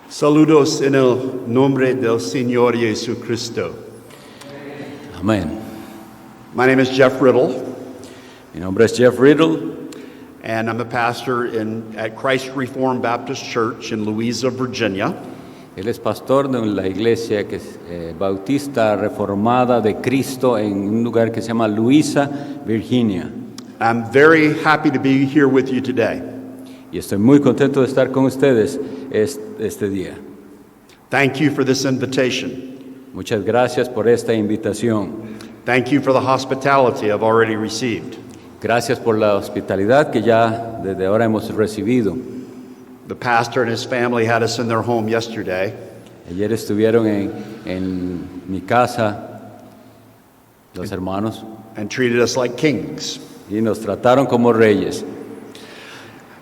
Saludos en el nombre del Señor Jesucristo. Amén. My name is Jeff Riddle, Mi nombre es Jeff Riddle and I'm a pastor at Christ Reformed Baptist Church in Louisa, Virginia. Él es pastor de la iglesia que es bautista reformada de Cristo en un lugar que se llama Louisa, Virginia. I'm very happy to be here with you today. Y estoy muy contento de estar con ustedes este día. Thank you for this invitation. Muchas gracias por esta invitación. Thank you for the hospitality I've already received. Gracias por la hospitalidad que ya desde ahora hemos recibido. The pastor and his family had us in their home yesterday. Ayer estuvieron en mi casa los hermanos And treated us like kings. y nos trataron como reyes.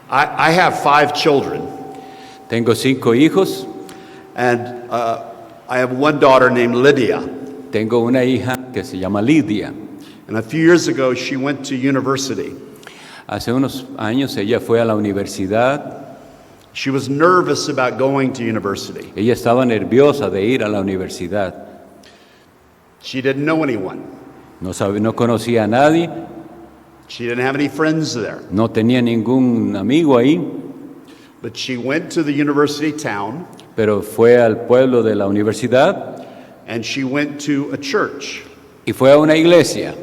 I have 5 children, Tengo 5 hijos. and I have one daughter named Lydia. Tengo una hija que se llama Lidia. And a few years ago, she went to university. Hace unos años ella fue a la universidad. She was nervous about going to university. Ella estaba nerviosa de ir a la universidad. She didn't know anyone. No conocía a nadie, She didn't have any friends there. no tenía ningún amigo ahí, But she went to the university town, pero fue al pueblo de la universidad and she went to a church. y fue a una iglesia.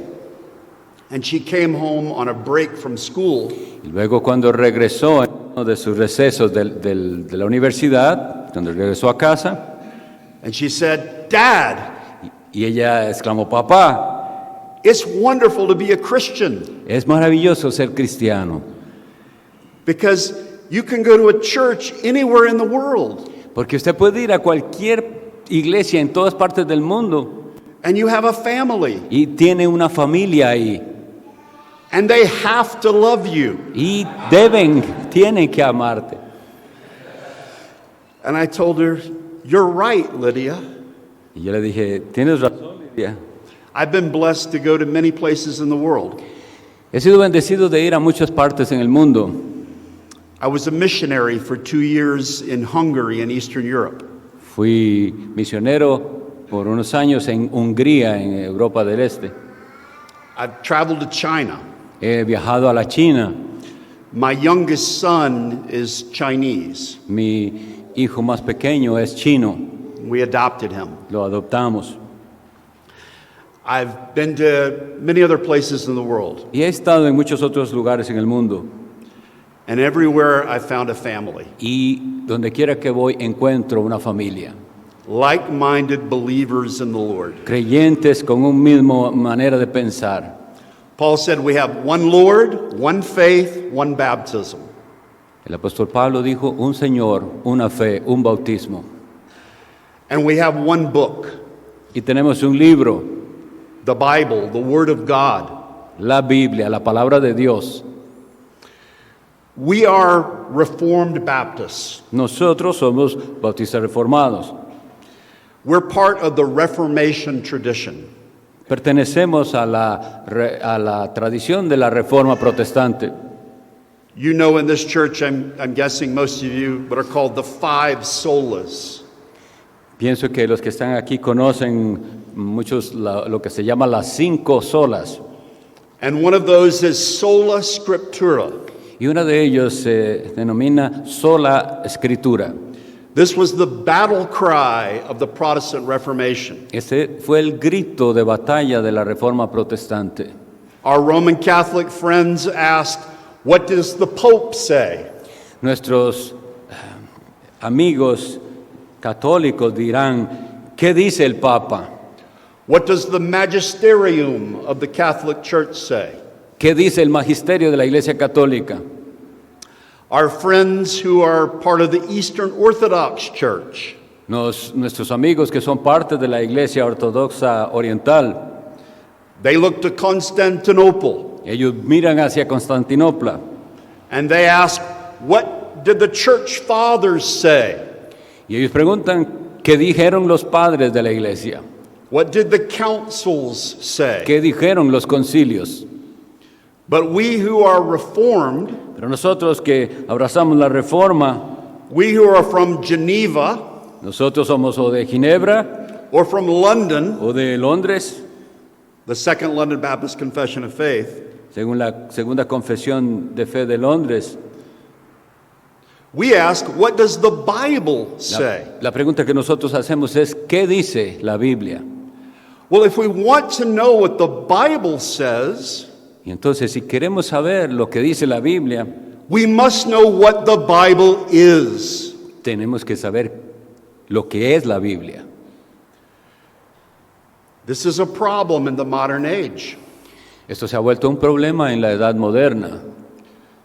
And she came home on a break from school, Y luego cuando regresó en uno de sus recesos de la universidad, cuando regresó a casa, and she said, "Dad, y ella exclamó: papá, it's wonderful to be a Christian es maravilloso ser cristiano, because you can go to a church anywhere in the world, porque usted puede ir a cualquier iglesia en todas partes del mundo and you have a family, y tiene una familia ahí. and they have to love you." Y tienen que amarte. And I told her, "You're right, Lydia. Y yo le dije: tienes razón, Lidia. I've been blessed to go to many places in the world. He sido bendecido de ir a muchas partes en el mundo. I was a missionary for 2 years in Hungary in Eastern Europe. Fui misionero por unos años en Hungría, en Europa del Este. I've traveled to China. He viajado a la China. My youngest son is Chinese. Mi hijo más pequeño es chino. We adopted him. Lo adoptamos. I've been to many other places in the world, Y he estado en muchos otros lugares en el mundo. and everywhere I found a family, Y donde quiera que voy encuentro una familia. like-minded believers in the Lord. Creyentes con un mismo manera de pensar. Paul said we have one Lord, one faith, one baptism. El apóstol Pablo dijo: un Señor, una fe, un bautismo. And we have one book, Y tenemos un libro, the Bible, the Word of God. la Biblia, la palabra de Dios. We are Reformed Baptists. Nosotros somos bautistas reformados. We're part of the Reformation tradition. Pertenecemos a la tradición de la Reforma Protestante. You know, in this church, I'm guessing most of you, what are called the 5 solas. Pienso que los que están aquí conocen muchos lo que se llama las 5 solas. And one of those is sola scriptura. Y una de ellos se denomina sola escritura. This was the battle cry of the Protestant Reformation. Ese fue el grito de batalla de la Reforma Protestante. Our Roman Catholic friends asked, "What does the Pope say?" Nuestros amigos católicos dirán: ¿qué dice el Papa? What does the magisterium of the Catholic Church say? ¿Qué dice el magisterio de la Iglesia Católica? Our friends who are part of the Eastern Orthodox Church, Nuestros amigos que son parte de la Iglesia Ortodoxa Oriental, they look to Constantinople ellos miran hacia Constantinopla and they ask, "What did the church fathers say? y ellos preguntan: ¿qué dijeron los padres de la Iglesia? What did the councils say?" ¿Qué dijeron los concilios? But we who are Reformed, Pero nosotros que abrazamos la Reforma, We who are from Geneva Nosotros somos o de Ginebra or from London, o de Londres, the Second London Baptist Confession of Faith, según la Segunda Confesión de Fe de Londres. we ask, what does the Bible say? La pregunta que nosotros hacemos es, ¿qué dice la Biblia? Well, if we want to know what the Bible says, Y entonces, si queremos saber lo que dice la Biblia, we must know what the Bible is. tenemos que saber lo que es la Biblia. This is a problem in the modern age. Esto se ha vuelto un problema en la edad moderna.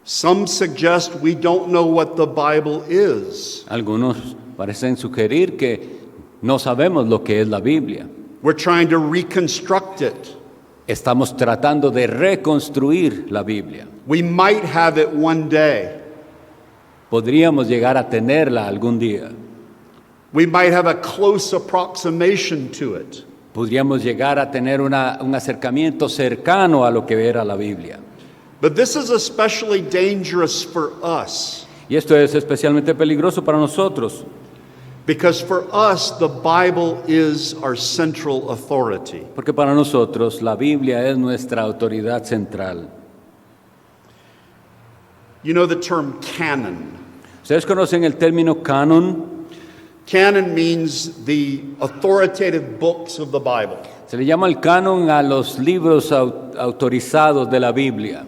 Some suggest we don't know what the Bible is. Algunos parecen sugerir que no sabemos lo que es la Biblia. We're trying to reconstruct it. Estamos tratando de reconstruir la Biblia. We might have it one day. Podríamos llegar a tenerla algún día. We might have a close approximation to it. Podríamos llegar a tener un acercamiento cercano a lo que era la Biblia. But this is especially dangerous for us Y esto es especialmente peligroso para nosotros, because for us the Bible is our central authority. porque para nosotros la Biblia es nuestra autoridad central. You know the term canon. ¿Ustedes conocen el término canon? Canon means the authoritative books of the Bible. Se le llama el canon a los libros autorizados de la Biblia.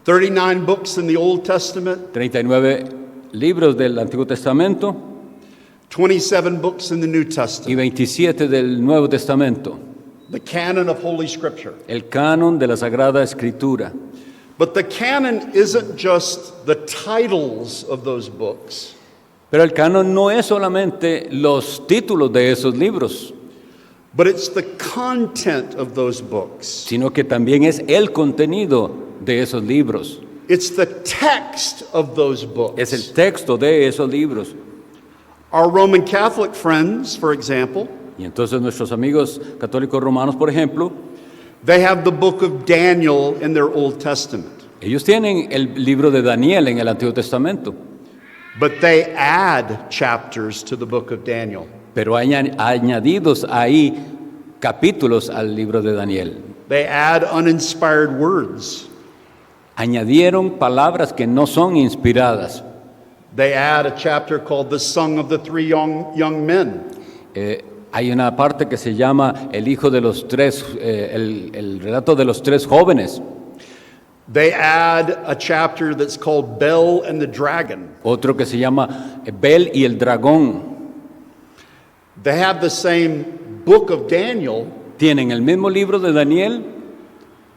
39 books in the Old Testament, 39 libros del Antiguo Testamento 27 books in the New y Testament. 27 del Nuevo Testamento. The canon of Holy Scripture. El canon de la Sagrada Escritura. But the canon isn't just the titles of those books. Pero el canon no es solamente los títulos de esos libros, But it's the content of those books. sino que también es el contenido de esos libros. It's the text of those books. Es el texto de esos libros. Our Roman Catholic friends, for example, Y entonces nuestros amigos católicos romanos, por ejemplo, they have the book of Daniel in their Old Testament. ellos tienen el libro de Daniel en el Antiguo Testamento, But they add chapters to the book of Daniel. pero hay añadidos ahí capítulos al libro de Daniel. They add uninspired words. Añadieron palabras que no son inspiradas. They add a chapter called the Song of the Three Young Men. Hay una parte que se llama el hijo de los tres, el relato de los tres jóvenes. They add a chapter that's called Bel and the Dragon. Otro que se llama Bel y el dragón. They have the same book of Daniel, Tienen el mismo libro de Daniel,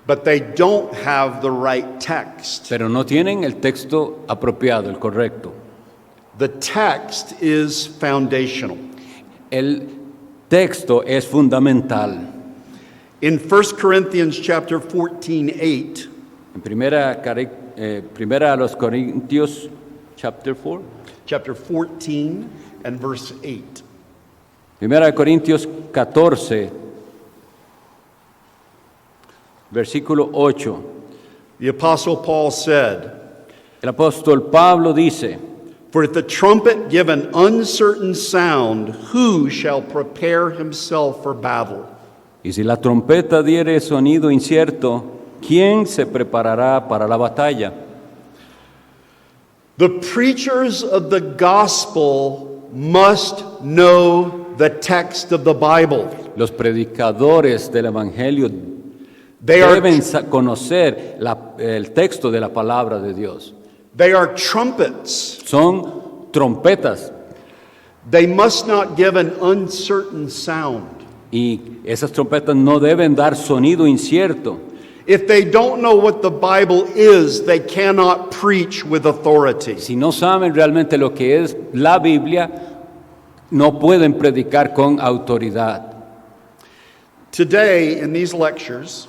but they don't have the right text. pero no tienen el texto apropiado, el correcto. The text is foundational. El texto es fundamental. In 1 Corinthians chapter 14:8, En primera a los Corintios, chapter 4. chapter 14 and verse 8. Primera de Corintios 14, versículo 8. The apostle Paul said, El apóstol Pablo dice, "For if the trumpet give an uncertain sound, who shall prepare himself for battle?" y si la trompeta diere sonido incierto, ¿quién se preparará para la batalla? The preachers of the gospel must know the text of the Bible. Los predicadores del Evangelio They are, deben conocer el texto de la palabra de Dios. they are trumpets. Son trompetas They must not give an uncertain sound. y esas trompetas no deben dar sonido incierto. If they don't know what the Bible is, they cannot preach with authority. Si no saben realmente lo que es la Biblia, no pueden predicar con autoridad. Today, in these lectures,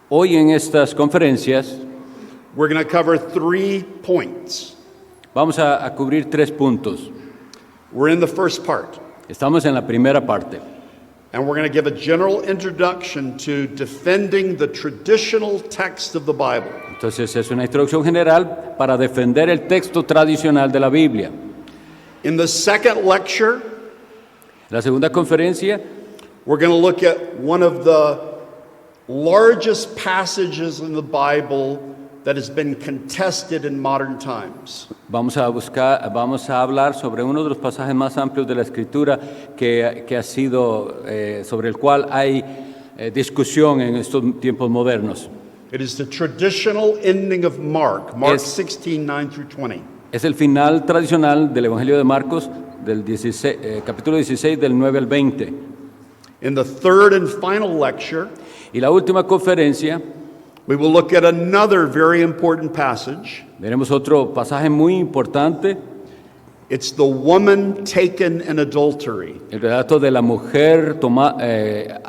Hoy en estas conferencias we're going to cover 3 points. vamos a cubrir 3 puntos. We're in the first part, Estamos en la primera parte and we're going to give a general introduction to defending the traditional text of the Bible. Entonces es una introducción general para defender el texto tradicional de la Biblia. In the second lecture, La segunda conferencia we're going to look at one of the largest passages in the Bible that has been contested in modern times. vamos a hablar sobre uno de los pasajes más amplios de la Escritura que ha sido, sobre el cual hay discusión en estos tiempos modernos. It is the traditional ending of Mark Es- 16, 9 through 20. Es el final tradicional del Evangelio de Marcos, del capítulo 16, del 9 al 20. In the third and final lecture, Y la última conferencia, we will look at another very important passage. veremos otro pasaje muy importante, It's the woman taken in adultery. el relato de la mujer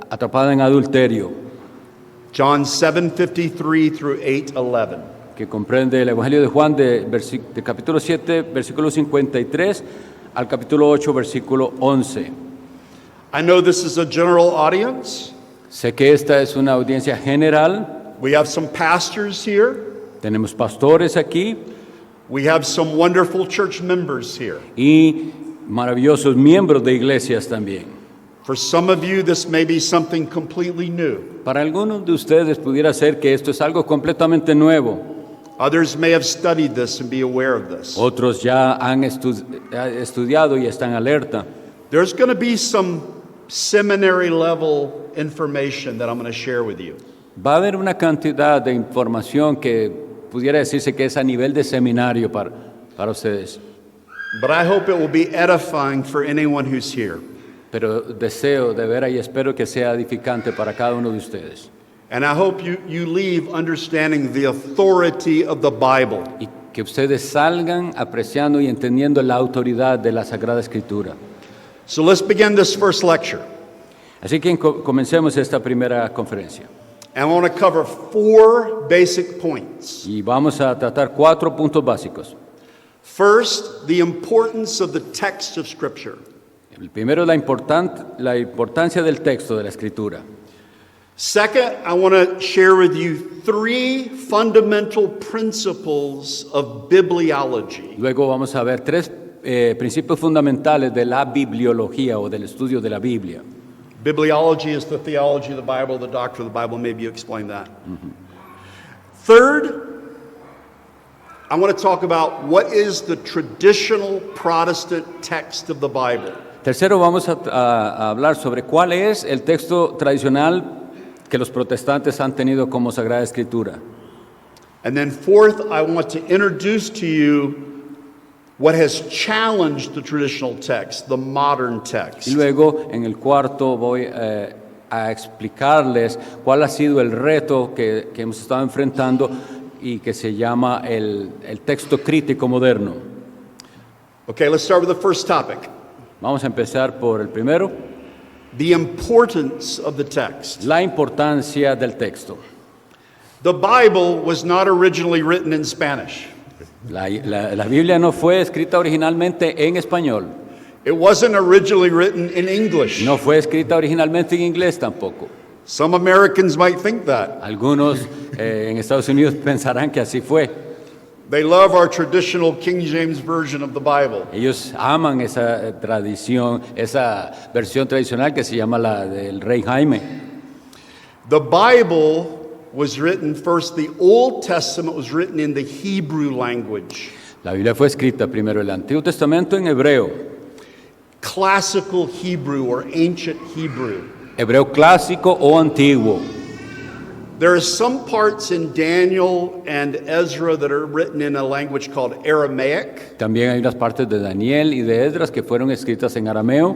atrapada en adulterio, John 7:53 through 8:11. que comprende el Evangelio de Juan de capítulo 7, versículo 53 al capítulo 8, versículo 11. I know this is a general audience. Sé que esta es una audiencia general, We have some pastors here. tenemos pastores aquí We have some wonderful church members here. y maravillosos miembros de iglesias también. For some of you, this may be something completely new. Para algunos de ustedes pudiera ser que esto es algo completamente nuevo. Others may have studied this and be aware of this. Otros ya han estudiado y están alerta. There's going to be some seminary level information that I'm going to share with you. Va a haber una cantidad de información que pudiera decirse que es a nivel de seminario para ustedes. But I hope it will be edifying for anyone who's here. Pero deseo de veras y espero que sea edificante para cada uno de ustedes. And I hope you leave understanding the authority of the Bible. Y que ustedes salgan apreciando y entendiendo la autoridad de la Sagrada Escritura. So let's begin this first lecture. Así que comencemos esta primera conferencia. And I want to cover 4 basic points. Y vamos a tratar 4 puntos básicos. First, the importance of the text of Scripture. El primero es la importancia del texto de la Escritura. Second, I want to share with you 3 fundamental principles of bibliology. Luego vamos a ver 3 principios fundamentales de la bibliología o del estudio de la Biblia. Bibliology is the theology of the Bible, the doctrine of the Bible. Maybe you explain that. Third, I want to talk about what is the traditional Protestant text of the Bible. Tercero, vamos a hablar sobre cuál es el texto tradicional que los protestantes han tenido como Sagrada Escritura. And then fourth, I want to introduce to you what has challenged the traditional text, the modern text. Y luego, en el cuarto, voy a explicarles cuál ha sido el reto que hemos estado enfrentando y que se llama el texto crítico moderno. Okay, let's start with the first topic, Vamos a empezar por el primero, the importance of the text. la importancia del texto. The Bible was not originally written in Spanish. La Biblia no fue escrita originalmente en español, It wasn't originally written in English. no fue escrita originalmente en inglés tampoco. Some Americans might think that. Algunos en Estados Unidos pensarán que así fue. They love our traditional King James Version of the Bible. Ellos aman esa tradición, esa versión tradicional que se llama la del Rey Jaime. The Bible was written first, the Old Testament was written in the Hebrew language. La Biblia fue escrita primero el Antiguo Testamento en hebreo, Classical Hebrew or ancient Hebrew. hebreo clásico o antiguo. There are some parts in Daniel and Ezra that are written in a language called Aramaic, También hay unas partes de Daniel y de Esdras que fueron escritas en arameo,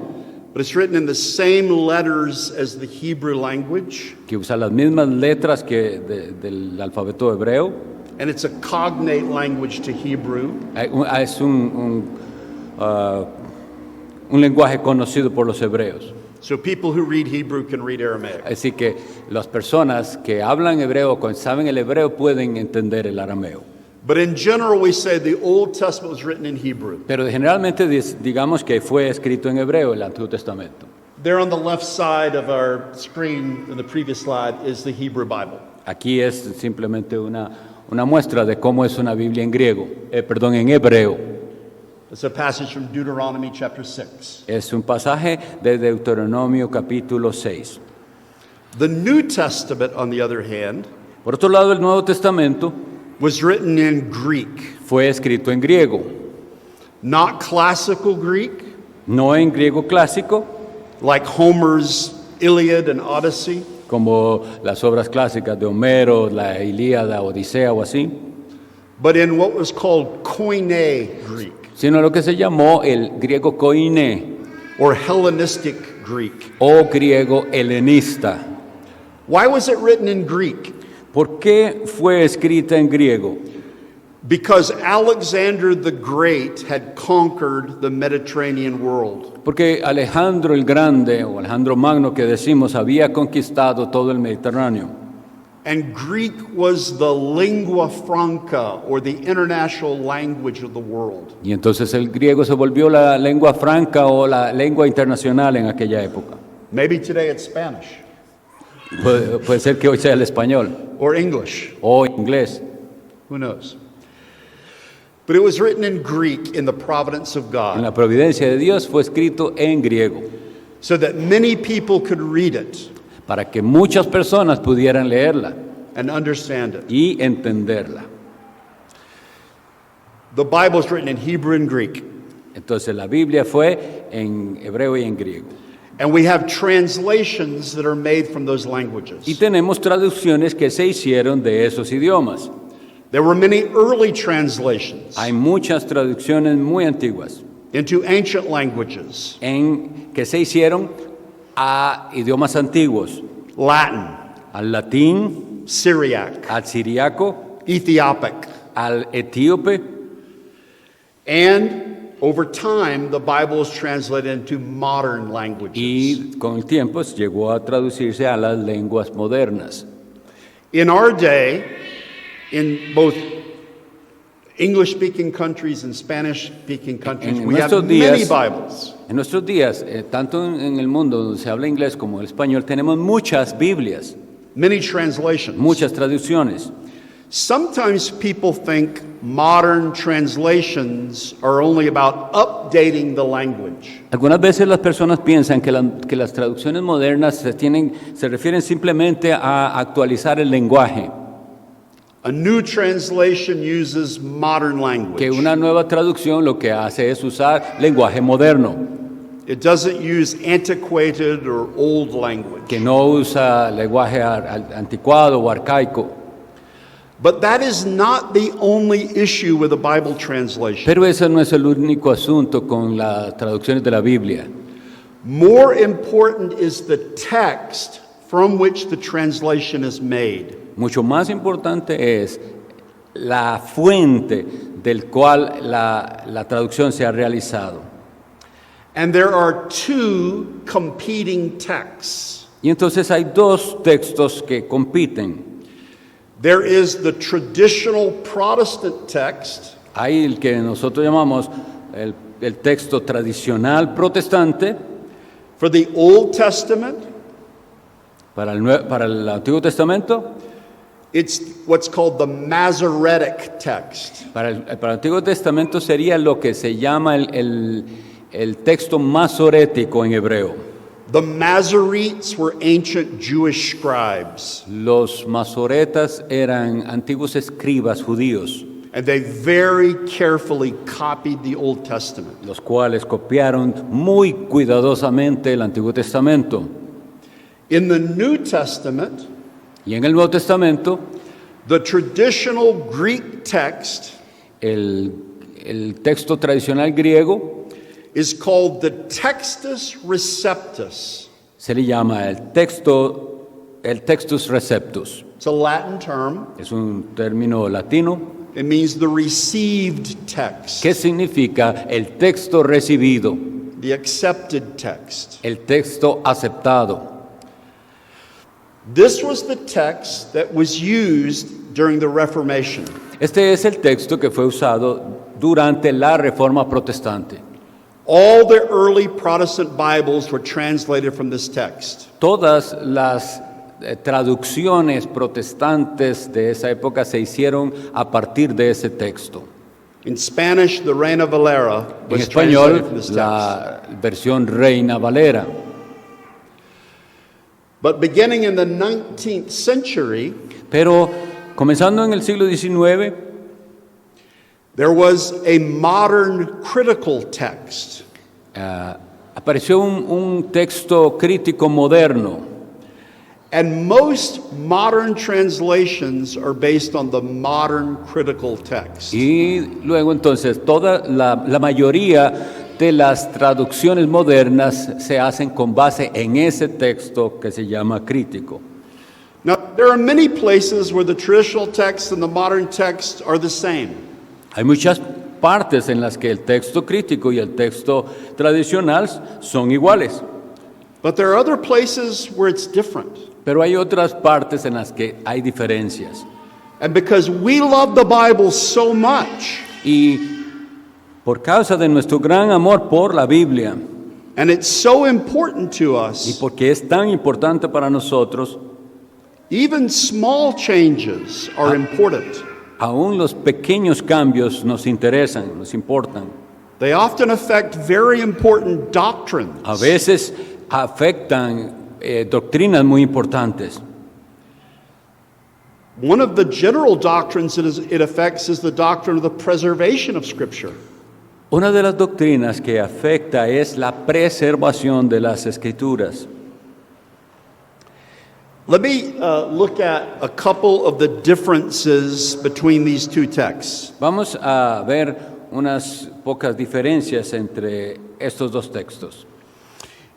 but it's written in the same letters as the Hebrew language, que usa las mismas letras que del alfabeto hebreo. and it's a cognate language to Hebrew. Es un lenguaje conocido por los hebreos. So people who read Hebrew can read Aramaic. Así que las personas que hablan hebreo, que saben el hebreo, pueden entender el arameo. But in general, we say the Old Testament was written in Hebrew. Pero generalmente digamos que fue escrito en hebreo el Antiguo Testamento. There on the left side of our screen in the previous slide is the Hebrew Bible. Aquí es simplemente una una muestra de cómo es una Biblia en griego, en hebreo. It's a passage from Deuteronomy chapter 6. Es un pasaje de Deuteronomio capítulo 6. The New Testament, on the other hand, Por otro lado, el Nuevo Testamento was written in Greek, fue escrito en griego, not classical Greek, no en griego clásico, like Homer's Iliad and Odyssey, como las obras clásicas de Homero, la Ilíada, Odisea o así, but in what was called Koine Greek, sino lo que se llamó el griego koiné or Hellenistic Greek. o griego helenista. Why was it written in Greek? ¿Por qué fue escrita en griego? Because Alexander the Great had conquered the Mediterranean world. Porque Alejandro el Grande o Alejandro Magno que decimos había conquistado todo el Mediterráneo. And Greek was the lingua franca, or the international language of the world. Y entonces el griego se volvió la lengua franca o la lengua internacional en aquella época. Maybe today it's Spanish Puede ser que hoy sea el español or English, o inglés. who knows? But it was written in Greek in the providence of En God, la providencia de Dios fue escrito en griego so that many people could read it para que muchas personas pudieran leerla and understand it. y entenderla. The Bible is written in Hebrew and Greek, Entonces la Biblia fue en hebreo y en griego. and we have translations that are made from those Y languages. tenemos traducciones que se hicieron de esos idiomas. There were many early translations Hay muchas traducciones muy antiguas into ancient languages, que se hicieron a idiomas antiguos, Latin, al latín, Syriac, al siriaco, Ethiopic, al etíope, and over time the Bible is translated into modern languages. y con el tiempo llegó a traducirse a las lenguas modernas. In our day, in both English-speaking countries and Spanish-speaking countries, En we have nuestros many días, Bibles. en nuestros días, tanto en el mundo donde se habla inglés como el español, tenemos muchas Biblias, Many translations. muchas traducciones. Sometimes people think modern translations are only about updating the language. Algunas veces las personas piensan que las traducciones modernas se refieren simplemente a actualizar el lenguaje, A new translation uses modern language. que una nueva traducción lo que hace es usar lenguaje moderno, It doesn't use antiquated or old language. que no usa lenguaje anticuado o arcaico. But that is not the only issue with the Bible translation. Pero ese no es el único asunto con las traducciones de la Biblia. More important is the text from which the translation is made. Mucho más importante es la fuente del cual la traducción se ha realizado. And there are two competing texts. Y entonces hay dos textos que compiten. There is the traditional Protestant text, Hay el que nosotros llamamos el texto tradicional protestante for the Old Testament. para el Antiguo Testamento. It's what's called the Masoretic text. Para el Antiguo Testamento sería lo que se llama el texto masorético en hebreo. The Masoretes were ancient Jewish scribes, Los masoretas eran antiguos escribas judíos, and they very carefully copied the Old Testament. los cuales copiaron muy cuidadosamente el Antiguo Testamento. In the New Testament, Y en el Nuevo Testamento, the traditional Greek text el texto tradicional griego is called the Textus Receptus. se le llama el Textus Receptus. It's a Latin term. Es un término latino It means the received text, que significa el texto recibido, the accepted text. el texto aceptado. This was the text that was used during the Reformation. Este es el texto que fue usado durante la Reforma Protestante. All the early Protestant Bibles were translated from this text. Todas las traducciones protestantes de esa época se hicieron a partir de ese texto. In Spanish, the Reina Valera En was translated español, from this text. la versión Reina Valera. But beginning in the 19th century, Pero comenzando en el siglo XIX, there was a modern critical text. apareció un texto crítico moderno. And most modern translations are based on the modern critical text. Y luego entonces toda la mayoría de las traducciones modernas se hacen con base en ese texto que se llama crítico. Now, there are many places where the traditional text and the modern text are the same. Hay muchas partes en las que el texto crítico y el texto tradicional son iguales, But there are other places where it's different. pero hay otras partes en las que hay diferencias. And because we love the Bible so much, Y por causa de nuestro gran amor por la Biblia and it's so important to y us, porque es tan importante para nosotros, even small changes are important. aún los pequeños cambios nos interesan, nos importan. They often affect very important doctrines. A veces afectan doctrinas muy importantes. One of the general doctrines it affects is the doctrine of the preservation of Scripture. Una de las doctrinas que afecta es la preservación de las Escrituras. Let me look at a couple of the differences between these two texts. Vamos a ver unas pocas diferencias entre estos dos textos.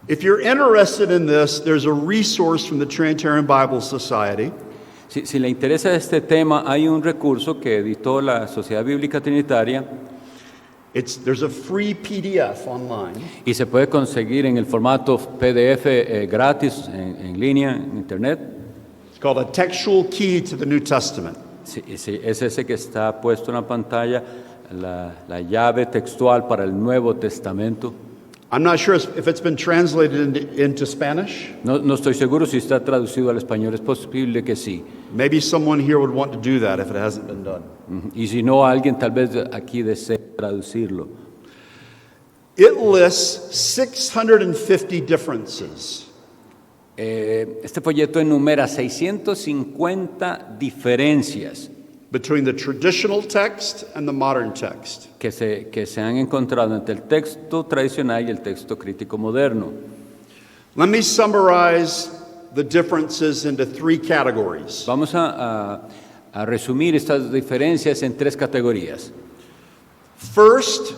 If you're interested in this, there's a resource from the Trinitarian Bible Society. Si le interesa este tema, hay un recurso que editó la Sociedad Bíblica Trinitaria There's a free PDF online. y se puede conseguir en el formato PDF gratis en línea, en internet. It's called A Textual Key to the New Testament. Sí, es ese que está puesto en la pantalla, la llave textual para el Nuevo Testamento. I'm not sure if it's been translated into Spanish. No estoy seguro si está traducido al español, es posible que sí. Maybe someone here would want to do that if it hasn't been done. Y si no, alguien tal vez aquí desee traducirlo. It lists 650 differences Este folleto enumera 650 diferencias between the traditional text and the modern text. que se han encontrado entre el texto tradicional y el texto crítico moderno. Let me summarize the differences into three categories. Vamos a resumir estas diferencias en tres categorías. First,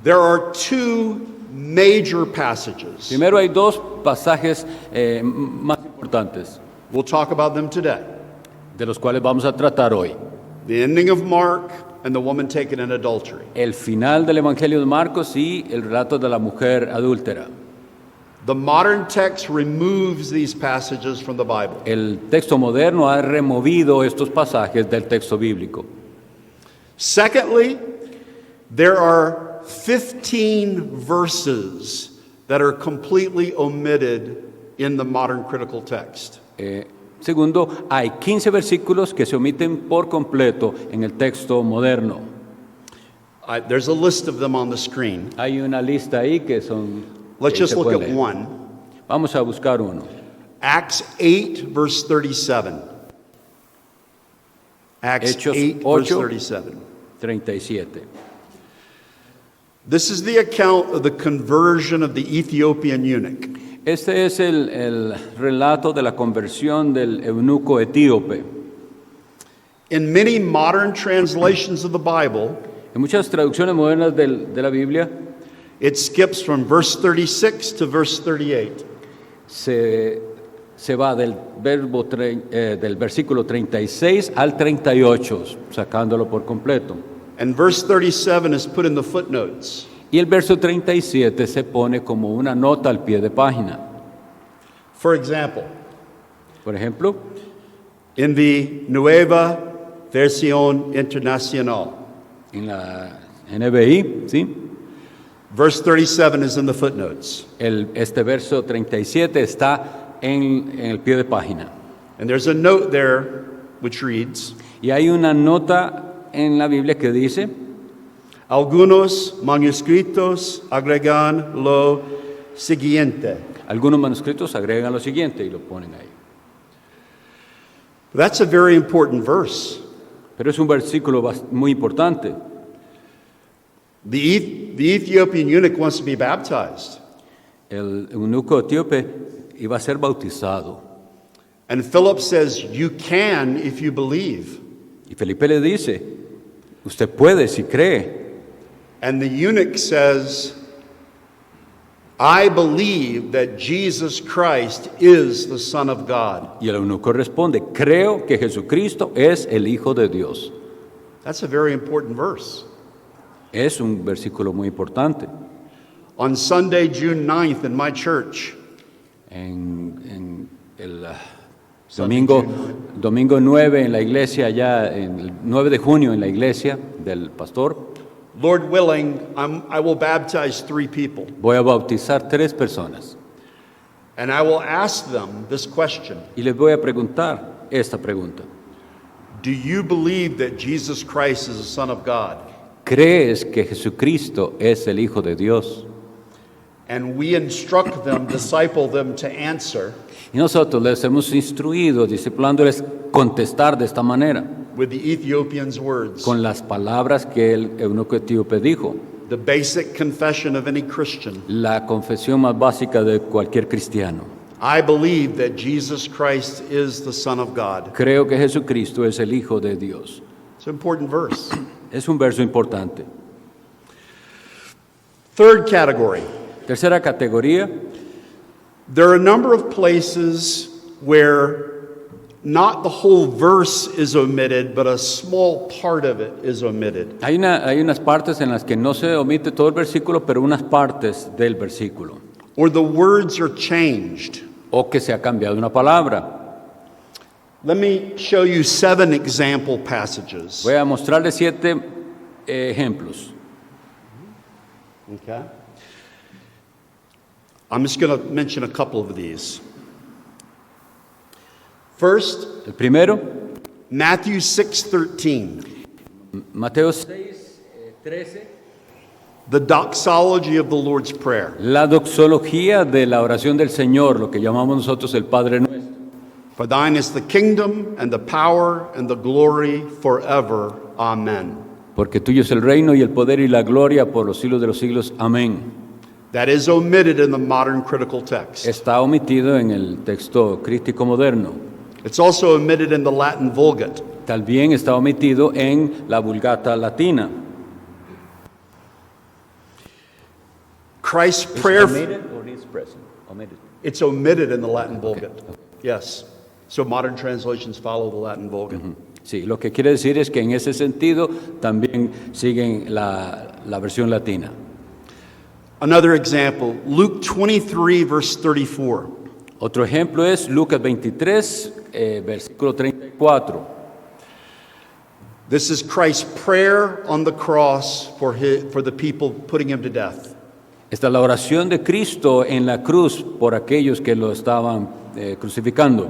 there are two major passages. Primero hay dos pasajes más importantes, We'll talk about them today. de los cuales vamos a tratar hoy. The ending of Mark and the woman taken in adultery. El final del Evangelio de Marcos y el relato de la mujer adúltera. The modern text removes these passages from the Bible. El texto moderno ha removido estos pasajes del texto bíblico. Secondly, there are 15 verses that are completely omitted in the modern critical text. Segundo, hay 15 versículos que se omiten por completo en el texto moderno. There's a list of them on the screen. Hay una lista ahí que son... Let's just se look puede at leer. one. Vamos a buscar uno. Acts 8, verse 37. Acts Hechos 8, verse 8. 37. 37. This is the account of the conversion of the Ethiopian eunuch. Este es el relato de la conversión del eunuco etíope. In many modern translations of the Bible, En muchas traducciones modernas de la Biblia it skips from verse 36 to verse 38. se va del versículo 36 al 38, sacándolo por completo. And verse 37 is put in the footnotes. Y el verso 37 se pone como una nota al pie de página. For example, Por ejemplo, in the Nueva Versión Internacional, en la NBI, ¿sí? verse 37 is in the footnotes. Este verso 37 está en el pie de página. And there's a note there which reads, Y hay una nota en la Biblia que dice, algunos manuscritos agregan lo siguiente. algunos manuscritos agregan lo siguiente y lo ponen ahí. That's a very important verse. Pero es un versículo muy importante. The Ethiopian eunuch wants to be baptized. El eunuco etíope iba a ser bautizado. And Philip says, you can if you believe. Y Felipe le dice, usted puede si cree. And the eunuch says, I believe that Jesus Christ is the Son of God. Y el eunuco responde, creo que Jesucristo es el Hijo de Dios. That's a very important verse. Es un versículo muy importante. On Sunday, June 9th, in my church, En el domingo 9 en la iglesia, allá en el 9 de junio en la iglesia del pastor, Lord willing, I will baptize 3 people. voy a bautizar 3 personas. And I will ask them this question. Y les voy a preguntar esta pregunta. Do you believe that Jesus Christ is the Son of God? ¿Crees que Jesucristo es el Hijo de Dios? And we instruct them, disciple them to answer Y nosotros les hemos instruido, discipulándoles, contestar de esta manera, with the Ethiopian's words. con las palabras que el eunuco etíope dijo, The basic confession of any Christian. la confesión más básica de cualquier cristiano. I believe that Jesus Christ is the Son of God. Creo que Jesucristo es el Hijo de Dios. It's an important verse. Es un verso importante. Third category. Tercera categoría, There are a number of places where not the whole verse is omitted, but a small part of it is omitted. hay unas partes en las que no se omite todo el versículo, pero unas partes del versículo, Or the words are changed. o que se ha cambiado una palabra. Let me show you 7 example passages. Voy a mostrarles 7 ejemplos. Okay. I'm just going to mention a couple of these. First, El primero, Matthew 6:13. Mateo 6:13, The doxology of the Lord's Prayer. la doxología de la oración del Señor, lo que llamamos nosotros el Padre Nuestro. For thine is the kingdom and the power and the glory forever. Amen. Porque tuyo es el reino y el poder y la gloria por los siglos de los siglos. Amén. That is omitted in the modern critical text. Está omitido en el texto crítico moderno. It's also omitted in the Latin Vulgate. También está omitido en la Vulgata latina. Christ's prayer. Omitted. It's omitted in the Latin Vulgate. Yes. So modern translations follow the Latin Vulgate. Sí, lo que quiere decir es que en ese sentido también siguen la versión latina. Another example, Luke 23, verse 34. Otro ejemplo es Lucas 23, versículo 34. This is Christ's prayer on the cross for the people putting him to death. Esta es la oración de Cristo en la cruz por aquellos que lo estaban crucificando.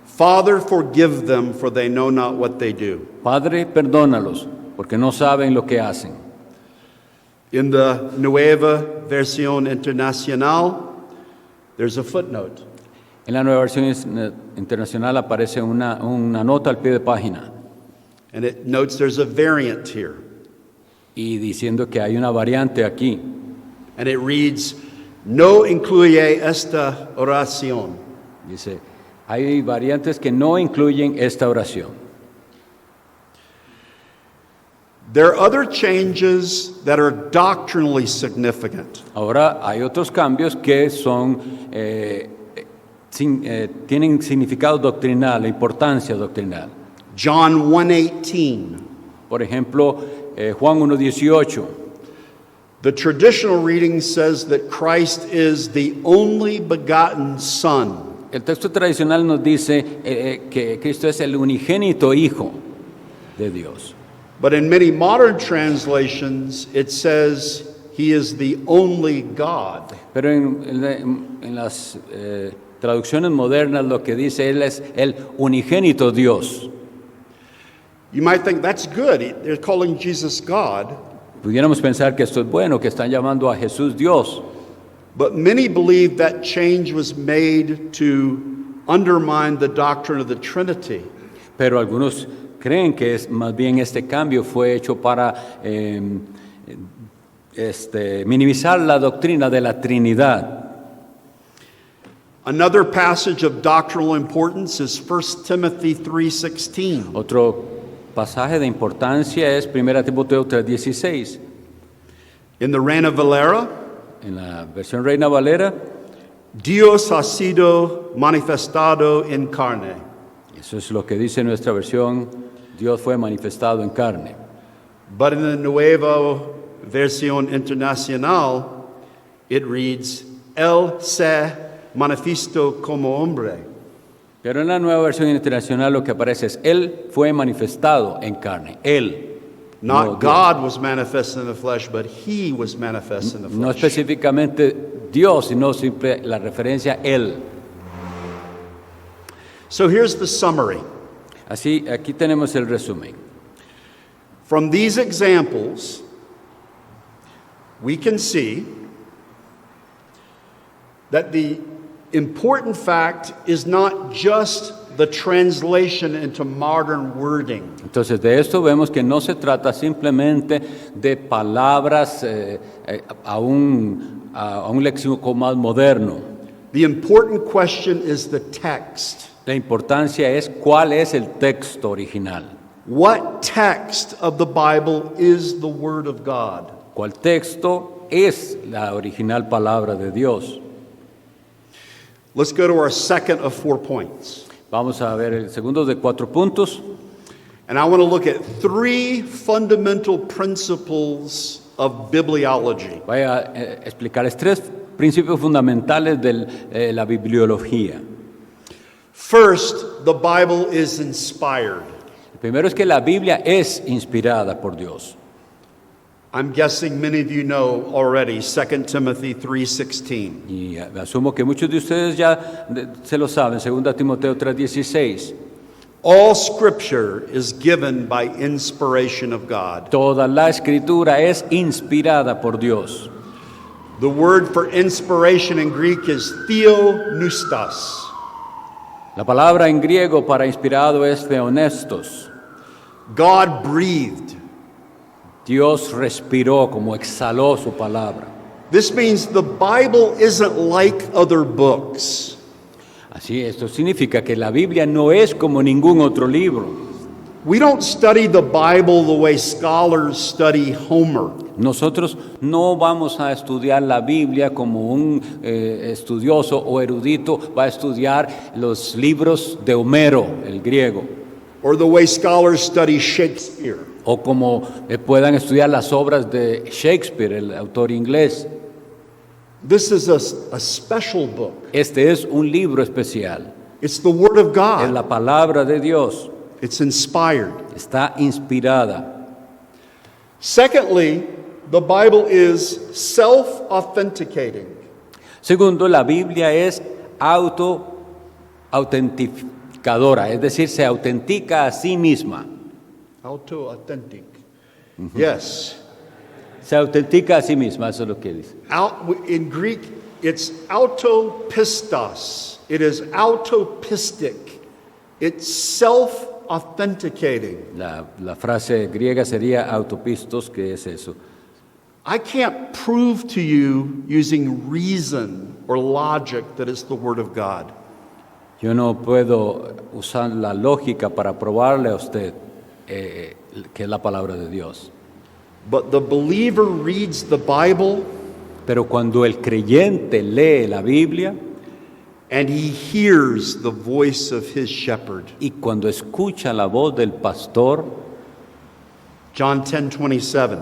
Father, forgive them, for they know not what they do. Padre, perdónalos, porque no saben lo que hacen. In the Nueva Versión Internacional, there's a footnote. En la nueva versión internacional aparece una nota al pie de página And it notes there's a variant here. y diciendo que hay una variante aquí. And it reads, no incluye esta oración. Dice, hay variantes que no incluyen esta oración. There are other changes that are doctrinally significant. Ahora hay otros cambios que son tienen significado doctrinal, importancia doctrinal. John 1:18. Por ejemplo, Juan 1:18. The traditional reading says that Christ is the only begotten Son. El texto tradicional nos dice que Cristo es el unigénito Hijo de Dios. But in many modern translations, it says he is the only God. Pero en las traducciones modernas lo que dice Él es el unigénito Dios. You might think that's good. They're calling Jesus God. Pudiéramos pensar que esto es bueno, que están llamando a Jesús Dios. But many believe that change was made to undermine the doctrine of the Trinity. Pero algunos creen que más bien este cambio fue hecho para minimizar la doctrina de la Trinidad. Another passage of doctrinal importance is 1 Timothy 3:16. Otro pasaje de importancia es 1 Timoteo 3:16. In the Reina Valera, En la versión Reina Valera, Dios ha sido manifestado en carne. eso es lo que dice nuestra versión, Dios fue manifestado en carne. But in the Nueva Versión Internacional, it reads, Él se manifestó como hombre. Pero en la nueva versión internacional lo que aparece es, Él fue manifestado en carne, Él. Not No Dios. God was manifest in the flesh, but He was manifest in the No flesh. específicamente Dios, sino simple la referencia a Él. So here's the summary. Así, aquí tenemos el resumen. From these examples, we can see that the important fact is not just the translation into modern wording. Entonces, de esto vemos que no se trata simplemente de palabras a un léxico más moderno. The important question is the text. La importancia es cuál es el texto original. What text of the Bible is the Word of God? ¿Cuál texto es la original palabra de Dios? Let's go to our second of 4 points. Vamos a ver el segundo de 4 puntos. And I want to look at 3 fundamental principles of bibliology. Voy a explicarles 3 principios fundamentales de la bibliología. First, the Bible is inspired. El primero es que la Biblia es inspirada por Dios. I'm guessing many of you know already 2 Timothy 3:16. Y asumo que muchos de ustedes ya se lo saben, 2 Timoteo 3:16. All scripture is given by inspiration of God. Toda la escritura es inspirada por Dios. The word for inspiration in Greek is theopneustos. La palabra en griego para inspirado es theonestos. God breathed. Dios respiró, como exhaló su palabra. This means the Bible isn't like other books. Así, esto significa que la Biblia no es como ningún otro libro. We don't study the Bible the way scholars study Homer. Nosotros no vamos a estudiar la Biblia como un estudioso o erudito va a estudiar los libros de Homero, el griego, Or the way scholars study Shakespeare. o como puedan estudiar las obras de Shakespeare, el autor inglés. This is a special book. Este es un libro especial. It's the Word of Es God. la palabra de Dios. It's inspired. Está inspirada. Secondly, the Bible is self-authenticating. Segundo, la Biblia es auto-autenticadora, es decir, se autentica a sí misma. Auto-authentic. Yes. Se autentica a sí misma, eso es lo que dice. In Greek, it's autopistos. It is autopistic. It's self-authenticating. La frase griega sería autopistos, que es eso. I can't prove to you using reason or logic that it's the Word of God. Yo no puedo usar la lógica para probarle a usted que es la palabra de Dios. But the believer reads the Bible Pero cuando el creyente lee la Biblia and he hears the voice of his shepherd. y cuando escucha la voz del pastor, John 10:27.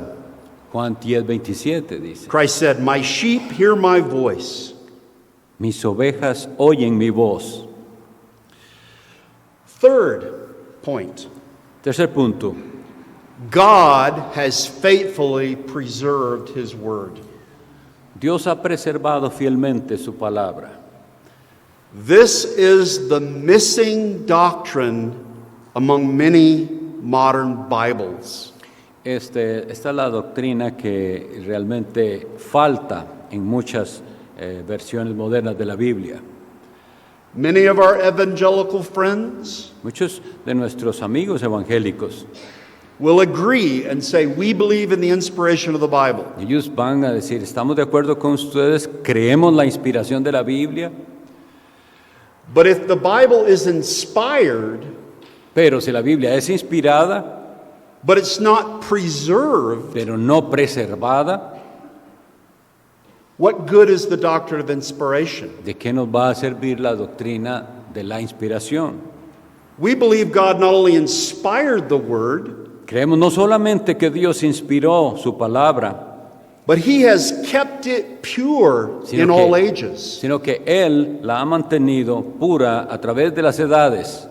Juan 10:27 dice, Christ said, "My sheep hear my voice." mis ovejas oyen mi voz. Third point. Tercer punto, God has faithfully preserved his word. Dios ha preservado fielmente su palabra. This is the missing doctrine among many modern Bibles. Esta es la doctrina que realmente falta en muchas versiones modernas de la Biblia. Many of our evangelical friends Muchos de nuestros amigos evangélicos, will agree and say, we believe in the inspiration of the Bible. ellos van a decir, estamos de acuerdo con ustedes, creemos la inspiración de la Biblia, But if the Bible is inspired, pero si la Biblia es inspirada, but it's not preserved, pero no preservada, what good is the doctrine of inspiration? ¿de qué nos va a servir la doctrina de la inspiración? We believe God not only inspired the Word, Creemos no solamente que Dios inspiró su palabra, but He has kept it pure in all ages. sino que Él la ha mantenido pura a través de las edades.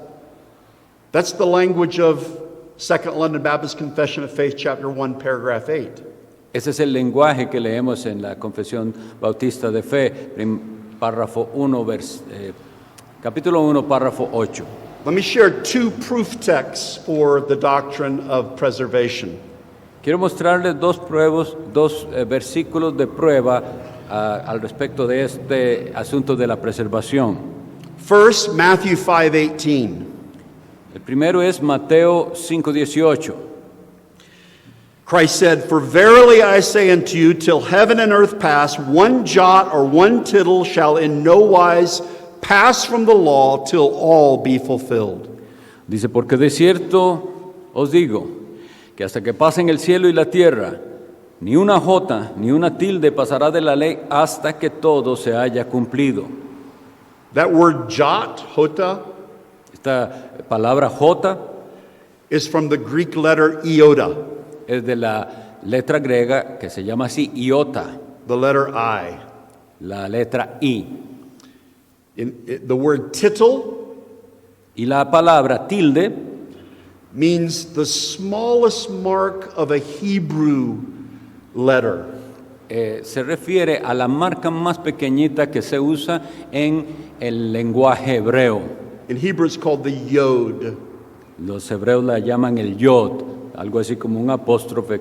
That's the language of Second London Baptist Confession of Faith, chapter 1, paragraph 8. Ese es el lenguaje que leemos en la Confesión Bautista de Fe, párrafo 1, capítulo 1, párrafo 8. Let me share two proof texts for the doctrine of preservation. Quiero mostrarles dos versículos de prueba al respecto de este asunto de la preservación. First, Matthew 5:18. El primero es Mateo 5:18. Christ said, "For verily I say unto you, till heaven and earth pass, one jot or one tittle shall in no wise pass from the law till all be fulfilled." Dice, porque de cierto os digo, que hasta que pasen el cielo y la tierra, ni una jota ni una tilde pasará de la ley hasta que todo se haya cumplido. That word jot, jota, Esta palabra jota is from the Greek letter iota, es de la letra griega que se llama así, iota, the letter I. la letra I. The word tittle Y la palabra tilde means the smallest mark of a Hebrew letter. se refiere a la marca más pequeñita que se usa en el lenguaje hebreo. In Hebrew, it's called the yod. Los hebreos la llaman el yod, algo así como un apóstrofe.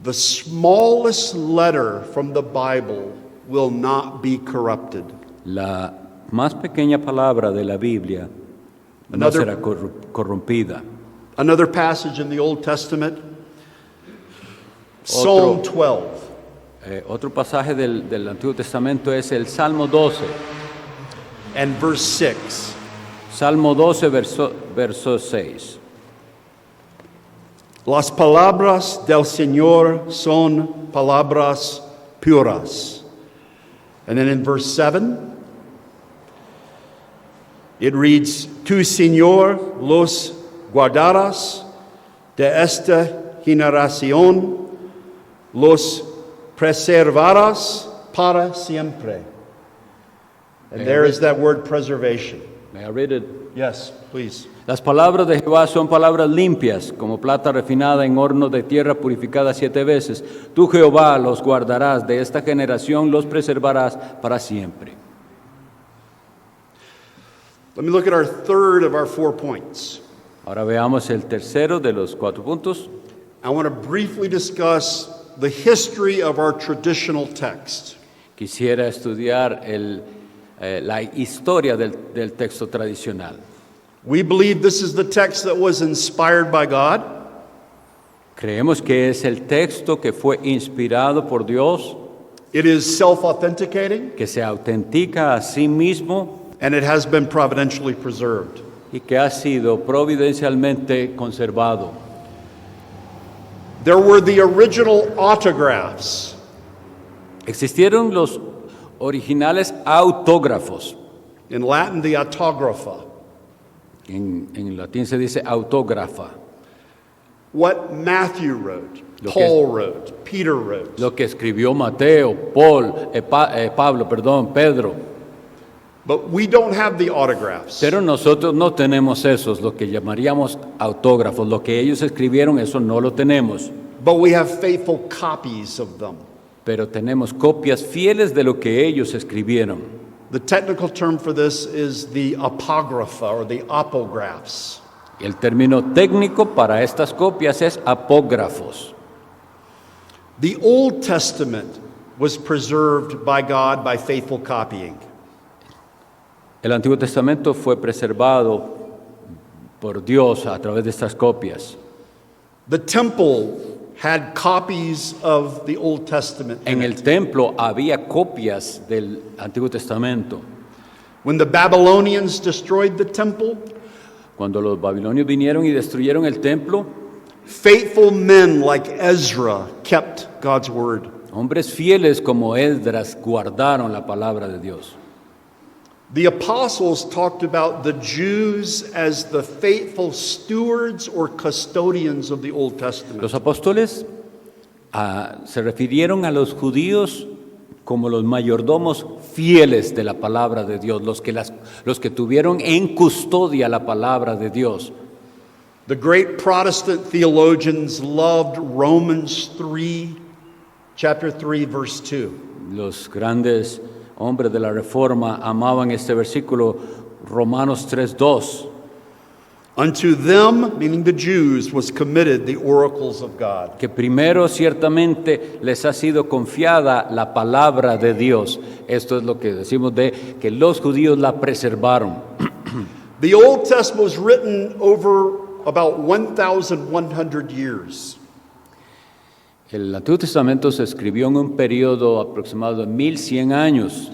The smallest letter from the Bible will not be corrupted. La más pequeña palabra de la Biblia no Another- será corrompida. Another passage in the Old Testament, Psalm 12. Otro pasaje del Antiguo Testamento es el Salmo 12. And verse 6. Salmo 12, verso 6. Las palabras del Señor son palabras puras. And then in verse 7, it reads, Tu, Señor, los guardarás de esta generación, los preservarás para siempre. And there is that word preservation. May I read it? Yes, please. Las palabras de Jehová son palabras limpias, como plata refinada en horno de tierra purificada 7 veces. Tú, Jehová, los guardarás, de esta generación los preservarás para siempre. Let me look at our third of our 4 points. Ahora veamos el tercero de los 4 puntos. I want to briefly discuss the history of our traditional text. Quisiera estudiar la historia del texto tradicional. We believe this is the text that was inspired by God. Creemos que es el texto que fue inspirado por Dios, It is self-authenticating, que se autentica a sí mismo and it has been providentially preserved. y que ha sido providencialmente conservado. There were the original autographs. Existieron los originales autógrafos. In Latin, the autographa. En latín se dice autógrafa. What Matthew wrote, Lo que Paul wrote, Peter wrote. Lo que escribió Mateo, Pablo, Pedro. But we don't have the autographs. Pero nosotros no tenemos esos, lo que llamaríamos autógrafos. Lo que ellos escribieron, eso no lo tenemos. But we have faithful copies of them. Pero tenemos copias fieles de lo que ellos escribieron. The technical term for this is the apocrypha or the apographs. El término técnico para estas copias es apógrafos. The Old Testament was preserved by God by faithful copying. El Antiguo Testamento fue preservado por Dios a través de estas copias. The temple had copies of the Old Testament in En el it. templo había copias del Antiguo Testamento. When the Babylonians destroyed the temple, Cuando los babilonios vinieron y destruyeron el templo, faithful men like Ezra kept God's word. hombres fieles como Esdras guardaron la palabra de Dios. The apostles talked about the Jews as the faithful stewards or custodians of the Old Testament. Los apóstoles se refirieron a los judíos como los mayordomos fieles de la palabra de Dios, los que tuvieron en custodia la palabra de Dios. The great Protestant theologians loved Romans 3, chapter 3, verse 2. Los grandes hombres de la Reforma amaban este versículo, Romanos 3:2. Unto them, meaning the Jews, was committed the oracles of God. Que primero ciertamente les ha sido confiada la palabra de Dios. Esto es lo que decimos de que los judíos la preservaron. The Old Testament was written over about 1,100 years. El Antiguo Testamento se escribió en un periodo aproximado de 1100 años,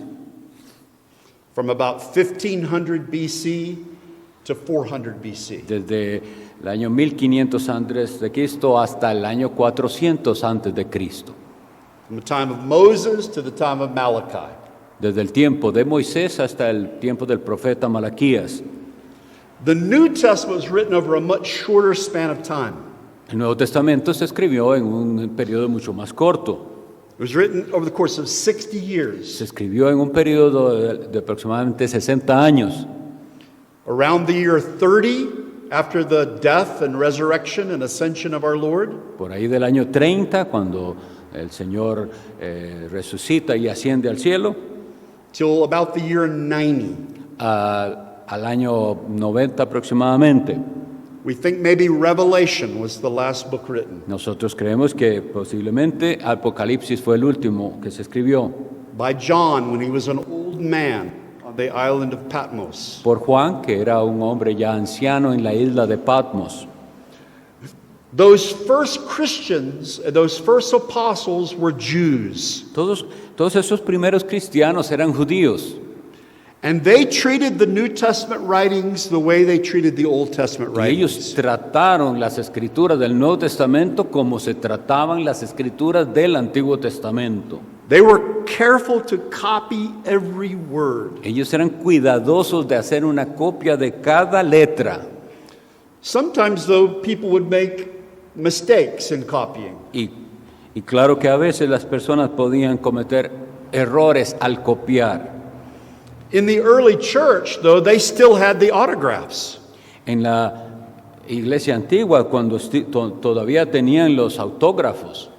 From about 1500 BC to 400 BC. desde el año 1500 antes de Cristo hasta el año 400 antes de Cristo. From the time of Moses to the time of Malachi. Desde el tiempo de Moisés hasta el tiempo del profeta Malaquías. The New Testament was written over a much shorter span of time. El Nuevo Testamento se escribió en un periodo mucho más corto. It was written over the course of 60 years. Se escribió en un periodo de aproximadamente 60 años. Around the year 30, after the death and resurrection and ascension of our Lord, Por ahí del año 30, cuando el Señor resucita y asciende al cielo, till about the year 90. al año 90 aproximadamente. We think maybe Revelation was the last book written Nosotros creemos que posiblemente Apocalipsis fue el último que se escribió by John when he was an old man on the island of Patmos. por Juan, que era un hombre ya anciano en la isla de Patmos. Those first Christians, those first apostles were Jews, Todos esos primeros cristianos eran judíos and they treated the New Testament writings the way they treated the Old Testament y ellos writings. trataron las escrituras del Nuevo Testamento como se trataban las escrituras del Antiguo Testamento. They were careful to copy every word. Ellos eran cuidadosos de hacer una copia de cada letra. Sometimes, though, people would make mistakes in copying. Y claro que a veces las personas podían cometer errores al copiar. In the early church, though, they still had the autographs. En la iglesia antigua, cuando todavía tenían los autógrafos,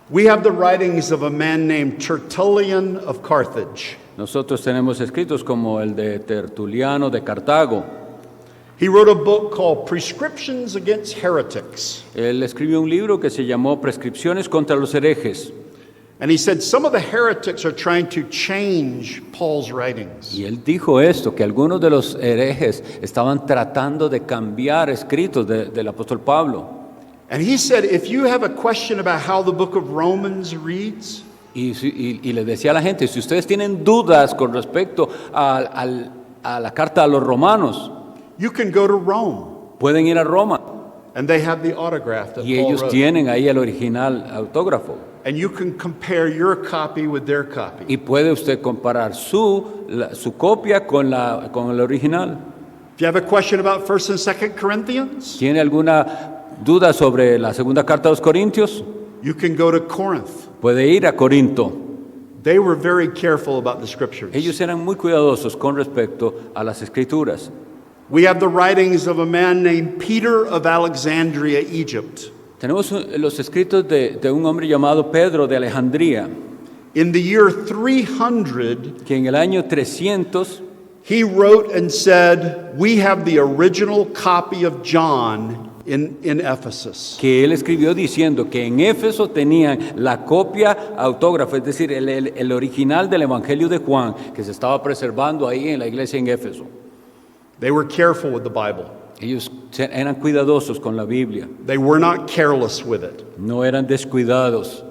We have the writings of a man named Tertullian of Carthage. nosotros tenemos escritos como el de Tertuliano de Cartago. He wrote a book called Prescriptions Against Heretics. Él escribió un libro que se llamó Prescripciones contra los herejes. And he said some of the heretics are trying to change Paul's writings. Y él dijo esto, que algunos de los herejes estaban tratando de cambiar escritos del apóstol Pablo. And he said, if you have a question about how the book of Romans reads, Y le decía a la gente, si ustedes tienen dudas con respecto a la carta a los romanos, you can go to Rome. pueden ir a Roma. And they have the autograph that Y Paul ellos wrote. tienen ahí el original autógrafo. And you can compare your copy with their copy. Y puede usted comparar su copia con el original. If you have a question about 1st and 2nd Corinthians, ¿Tiene alguna duda sobre la segunda carta a los Corintios? you can go to Corinth. Puede ir a Corinto. They were very careful about the scriptures. Ellos eran muy cuidadosos con respecto a las escrituras. We have the writings of a man named Peter of Alexandria, Egypt. Tenemos los escritos de un hombre llamado Pedro de Alejandría. in the year 300, que en el año 300 he wrote and said, "We have the original copy of John in Ephesus." que él escribió diciendo que en Éfeso tenían la copia autógrafa, es decir, el original del Evangelio de Juan, que se estaba preservando ahí en la iglesia en Éfeso. They were careful with the Bible. Ellos eran cuidadosos con la Biblia, They were not careless with it. no eran descuidados.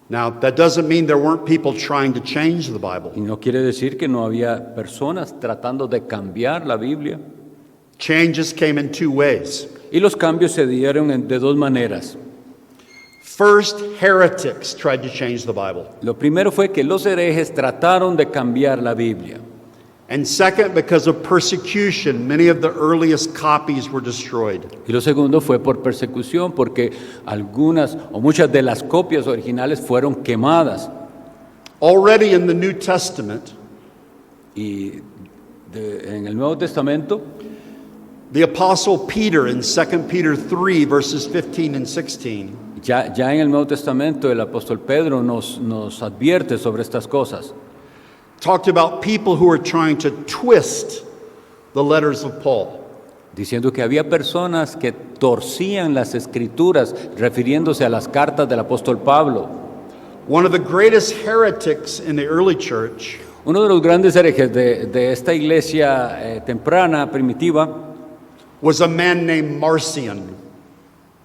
Now, that doesn't mean there weren't people trying to change the Bible. Y no quiere decir que no había personas tratando de cambiar la Biblia. Changes came in two ways. Y los cambios se dieron de dos maneras. First, heretics tried to change the Bible. Lo primero fue que los herejes trataron de cambiar la Biblia. And second, because of persecution, many of the earliest copies were destroyed. Y lo segundo fue por persecución, porque algunas o muchas de las copias originales fueron quemadas. Already in the New Testament, Y en el Nuevo Testamento, the Apostle Peter in 2 Peter 3, verses 15 and 16, ya en el Nuevo Testamento el apóstol Pedro nos advierte sobre estas cosas. talked about people who were trying to twist the letters of Paul. Diciendo que había personas que torcían las escrituras refiriéndose a las cartas del apóstol Pablo. One of the greatest heretics in the early church Uno de los grandes herejes de esta iglesia temprana, primitiva, was a man named Marcion.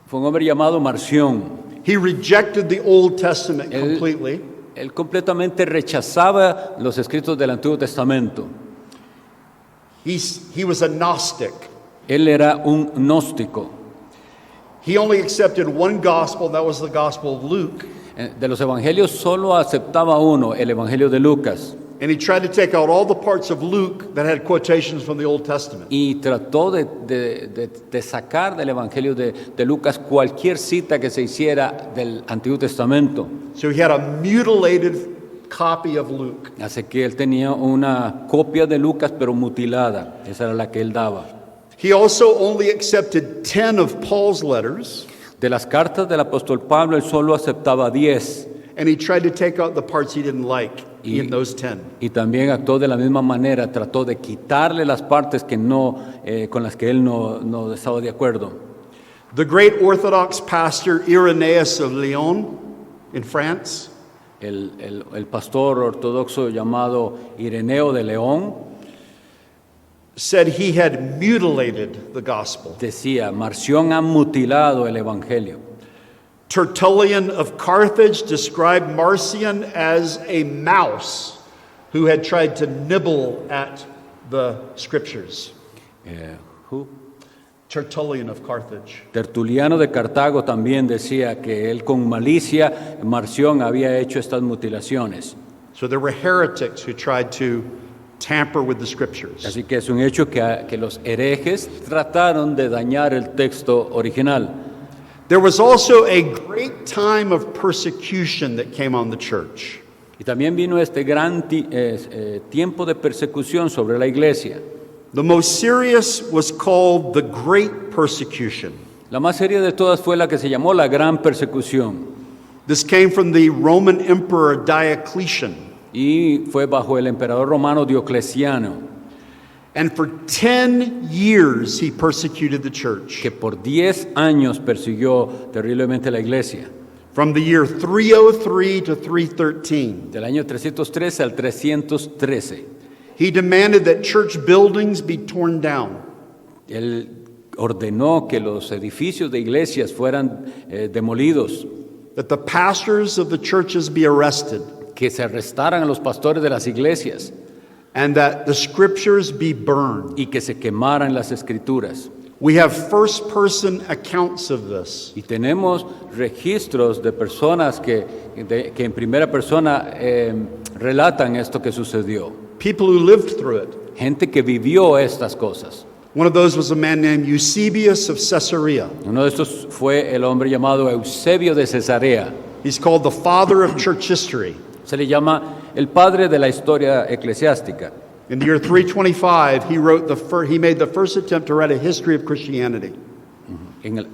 fue un hombre llamado Marción. He rejected the Old Testament completely. Él completamente rechazaba los escritos del Antiguo Testamento. He was a Gnostic. Él era un gnóstico. He only accepted one gospel, that was the Gospel of Luke. De los evangelios solo aceptaba uno, el evangelio de Lucas. And he tried to take out all the parts of Luke that had quotations from the Old Testament. Y trató de sacar del evangelio de Lucas cualquier cita que se hiciera del Antiguo Testamento. So he had a mutilated copy of Luke. Así que él tenía una copia de Lucas, pero mutilada. Esa era la que él daba. He also only accepted 10 of Paul's letters, De las cartas del apóstol Pablo, él solo aceptaba 10. and he tried to take out the parts he didn't like Y- in those 10. Y también actuó de la misma manera, trató de quitarle las partes que con las que él no estaba de acuerdo. The great Orthodox pastor Irenaeus of Lyon in France El pastor ortodoxo llamado Ireneo de León said he had mutilated the gospel. decía, Marción ha mutilado el evangelio. Tertullian of Carthage described Marcion as a mouse who had tried to nibble at the scriptures. Who? Tertullian of Carthage. Tertuliano de Cartago también decía que él con malicia, Marción había hecho estas mutilaciones. So there were heretics who tried to tamper with the scriptures. Así que es un hecho que los herejes trataron de dañar el texto original. There was also a great time of persecution that came on the church. Y también vino este gran tiempo de persecución sobre la iglesia. The most serious was called the Great Persecution. La más seria de todas fue la que se llamó la gran persecución. This came from the Roman Emperor Diocletian. Y fue bajo el emperador romano Diocleciano, And for 10 years he persecuted the church. que por 10 años persiguió terriblemente la iglesia. From the year 303 to 313. Del año 313 al 313. He demanded that church buildings be torn down. Él ordenó que los edificios de iglesias fueran demolidos, That the pastors of the churches be arrested. que se arrestaran a los pastores de las iglesias And that the scriptures be burned. y que se quemaran las escrituras. We have first-person accounts of this. Y tenemos registros de personas que en primera persona relatan esto que sucedió. People who lived through it. Gente que vivió estas cosas. One of those was a man named Eusebius of Caesarea. Uno de estos fue el hombre llamado Eusebio de Cesarea. He's called the father of church history. Se le llama el padre de la historia eclesiástica. In the year 325, he made the first attempt to write a history of Christianity. En el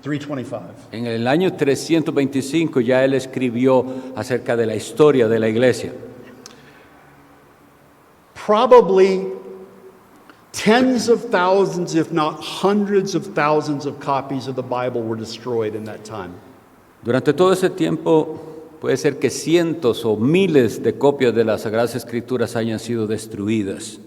325. En el año 325 ya él escribió acerca de la historia de la iglesia. Probably tens of thousands, if not hundreds of thousands of copies of the Bible were destroyed in that time. Durante todo ese tiempo puede ser que cientos o miles de copias de las Sagradas Escrituras hayan sido destruidas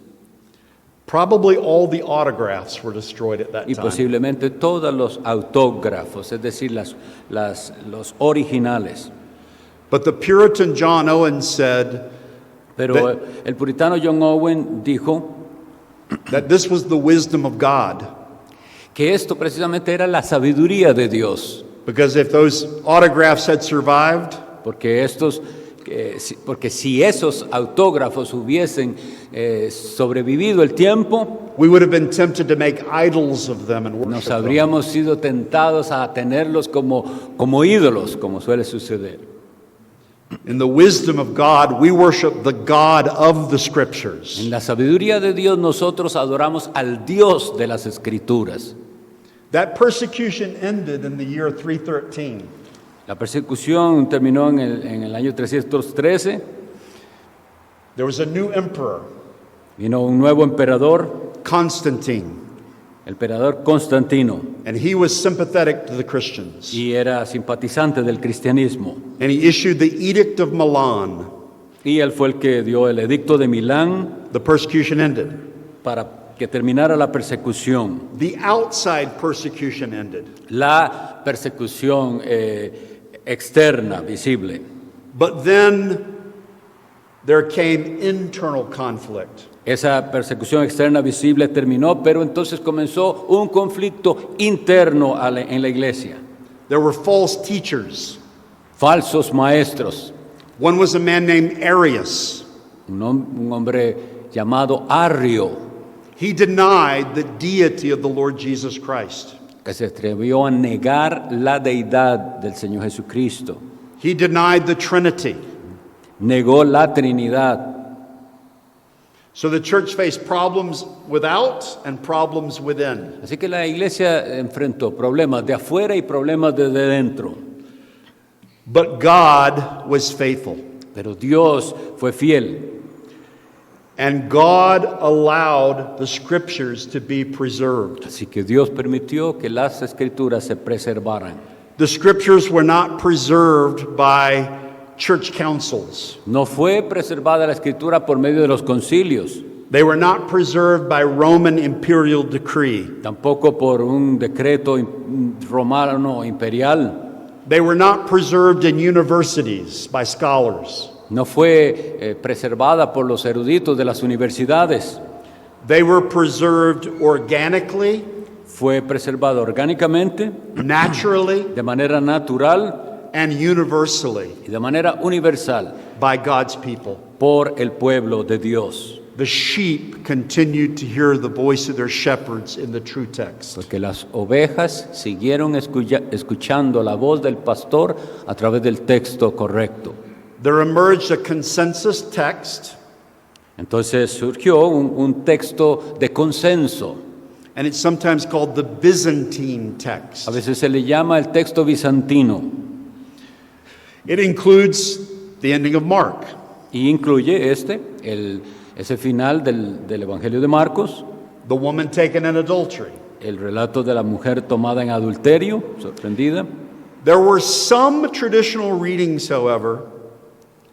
Probably all the autographs were destroyed at that y time. posiblemente todos los autógrafos, es decir, los originales. But the Puritan John Owen said Pero el puritano John Owen dijo that this was the wisdom of God. que esto precisamente era la sabiduría de Dios, Because if those autographs had survived, porque si esos autógrafos hubiesen sobrevivido el tiempo, we would have been tempted to make idols of them and worship nos them. habríamos sido tentados a tenerlos como ídolos, como suele suceder. In the wisdom of God, we worship the God of the Scriptures. En la sabiduría de Dios nosotros adoramos al Dios de las Escrituras. That persecution ended in the year 313. La persecución terminó en el año 313. There was a new emperor, Vino un nuevo emperador, Constantine, el emperador Constantino, and he was sympathetic to the Christians. y era simpatizante del cristianismo. And he issued the Edict of Milan. Y él fue el que dio el edicto de Milán The persecution ended. para que terminara la persecución. The outside persecution ended. La persecución externa, visible. But then there came internal conflict. Esa persecución externa visible terminó, pero entonces comenzó un conflicto interno en la iglesia. There were false teachers. Falsos maestros. One was a man named Arius. Un hombre llamado Arrio, He denied the deity of the Lord Jesus Christ. que se atrevió a negar la deidad del Señor Jesucristo. He denied the Trinity. Negó la Trinidad. So the church faced problems without and problems within. Así que la iglesia enfrentó problemas de afuera y problemas desde dentro. But God was faithful. Pero Dios fue fiel. And God allowed the scriptures to be preserved. Así que Dios permitió que las escrituras se preservaran. The scriptures were not preserved by church councils. No fue preservada la escritura por medio de los concilios, They were not preserved by Roman imperial decree. tampoco por un decreto romano imperial. They were not preserved in universities by scholars. No fue preservada por los eruditos de las universidades. They were preserved organically, Fue preservada orgánicamente, naturally, de manera natural and universally y de manera universal by God's people. por el pueblo de Dios. The sheep continued to hear the voice of their shepherds in the true text. Porque las ovejas siguieron escuchando la voz del pastor a través del texto correcto. There emerged a consensus text, Entonces surgió un texto de consenso. and it's sometimes called the Byzantine text. A veces se le llama el texto bizantino It includes the ending of Mark, y incluye ese final del Evangelio de Marcos, the woman taken in adultery. el relato de la mujer tomada en adulterio, sorprendida. There were some traditional readings, however,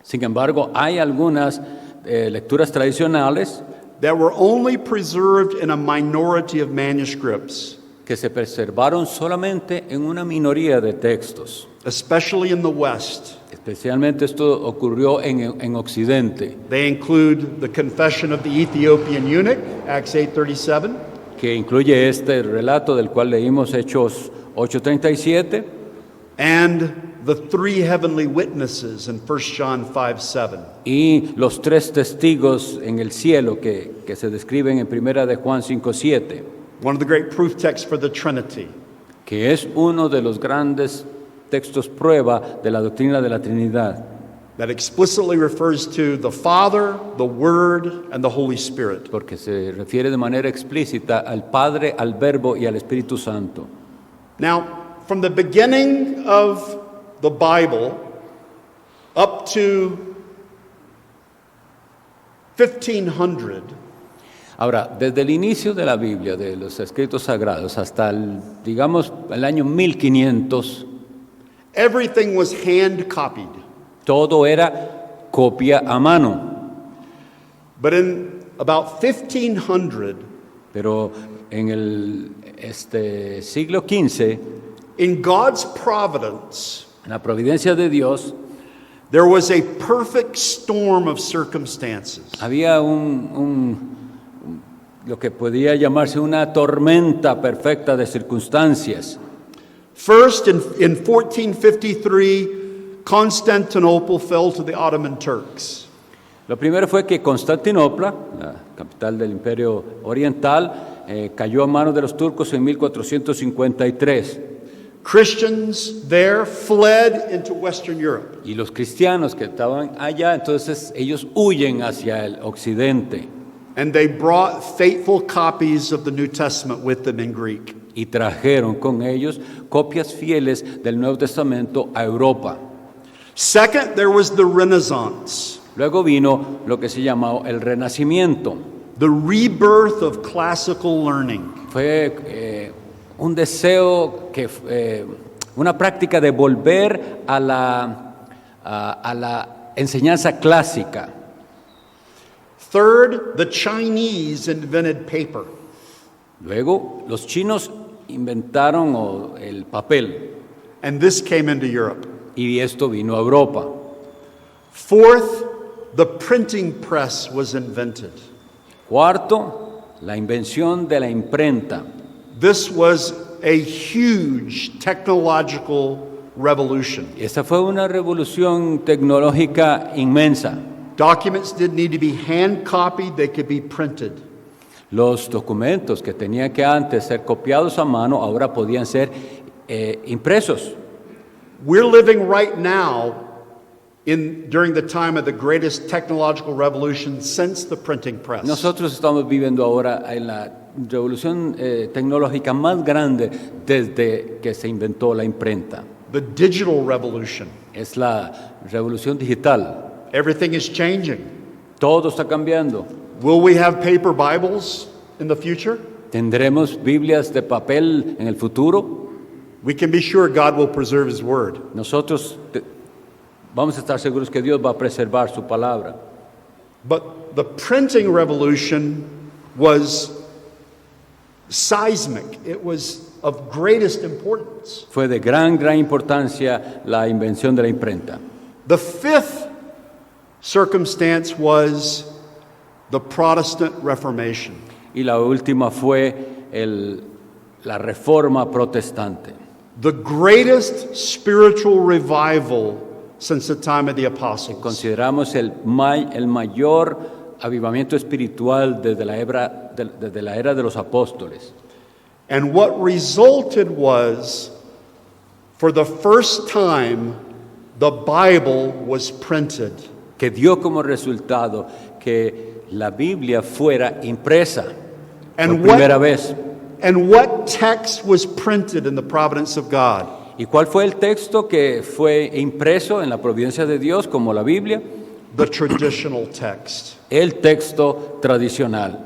Sin embargo, hay algunas lecturas tradicionales that were only preserved in a minority of manuscripts, que se preservaron solamente en una minoría de textos. especially in the West. Especialmente esto ocurrió en Occidente, They include the confession of the Ethiopian eunuch, Acts 8:37, que incluye este relato del cual leímos Hechos 8:37 and the three heavenly witnesses in 1 John 5:7. y los tres testigos en el cielo que se describen en Primera de Juan 5:7, One of the great proof texts for the Trinity. que es uno de los grandes textos prueba de la doctrina de la Trinidad, That explicitly refers to the Father, the Word, and the Holy Spirit. porque se refiere de manera explícita al Padre, al Verbo y al Espíritu Santo. Now, from the beginning of the Bible up to 1500, Ahora, desde el inicio de la Biblia, de los escritos sagrados, hasta digamos, el año 1500, everything was hand copied. todo era copia a mano. But in about 1500, Pero en el siglo XV, in God's providence, en la providencia de Dios, there was a perfect storm of circumstances. había lo que podía llamarse una tormenta perfecta de circunstancias. First, in 1453, Constantinople fell to the Ottoman Turks. Lo primero fue que Constantinopla, la capital del Imperio Oriental, cayó a manos de los turcos en 1453. Christians there fled into Western Europe. Y los cristianos que estaban allá, entonces ellos huyen hacia el occidente And they brought faithful copies of the New Testament with them in Greek. y trajeron con ellos copias fieles del Nuevo Testamento a Europa. Second, there was the Renaissance, Luego vino lo que se llamó el Renacimiento. the rebirth of classical learning. Fue un deseo, una práctica de volver a la enseñanza clásica. Third, the Chinese invented paper. Luego, los chinos inventaron el papel And this came into Europe. y esto vino a Europa. Fourth, the printing press was invented. Cuarto, la invención de la imprenta. This was a huge technological revolution. Esta fue una revolución tecnológica inmensa. Documents didn't need to be hand copied, they could be printed. Los documentos que tenían que antes ser copiados a mano ahora podían ser impresos. We're living right now during the time of the greatest technological revolution since the printing press. Nosotros estamos viviendo ahora en la revolución tecnológica más grande desde que se inventó la imprenta. The digital revolution. Es la revolución digital. Everything is changing. Todo está cambiando. Will we have paper Bibles in the future? ¿Tendremos Biblias de papel en el futuro? We can be sure God will preserve His Word. Nosotros vamos a estar seguros que Dios va a preservar su palabra. But the printing revolution was seismic. It was of greatest importance. Fue de gran importancia la invención de la imprenta. The fifth circumstance was the Protestant Reformation. Y la última fue la reforma protestante. The greatest spiritual revival since the time of the apostles. Consideramos el mayor avivamiento espiritual desde la era de los apóstoles. And what resulted was, for the first time, the Bible was printed. Que dio como resultado que la Biblia fuera impresa por primera vez. And what text was printed in the providence of God? ¿Y cuál fue el texto que fue impreso en la providencia de Dios como la Biblia? The traditional text. El texto tradicional.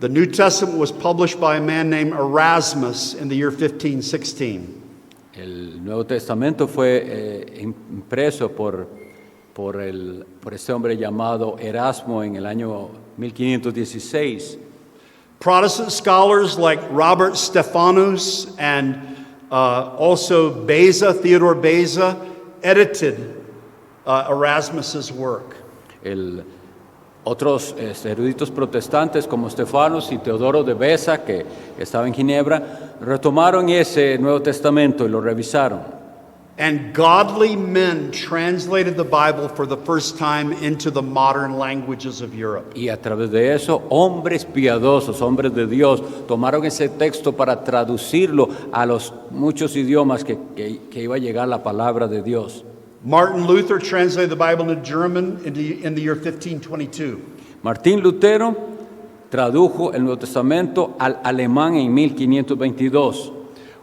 The New Testament was published by a man named Erasmus in the year 1516. El Nuevo Testamento fue impreso por este hombre llamado Erasmo en el año 1516. Protestant scholars like Robert Stephanus and also Beza, Theodore Beza, edited Erasmus's work. Otros eruditos protestantes como Estefanos y Teodoro de Beza, que estaba en Ginebra, retomaron ese Nuevo Testamento y lo revisaron. And godly men translated the Bible for the first time into the modern languages of Europe. Y a través de eso, hombres piadosos, hombres de Dios, tomaron ese texto para traducirlo a los muchos idiomas que iba a llegar la palabra de Dios. Martin Luther translated the Bible into German in the year 1522. Martín Lutero tradujo el Nuevo Testamento al alemán en 1522.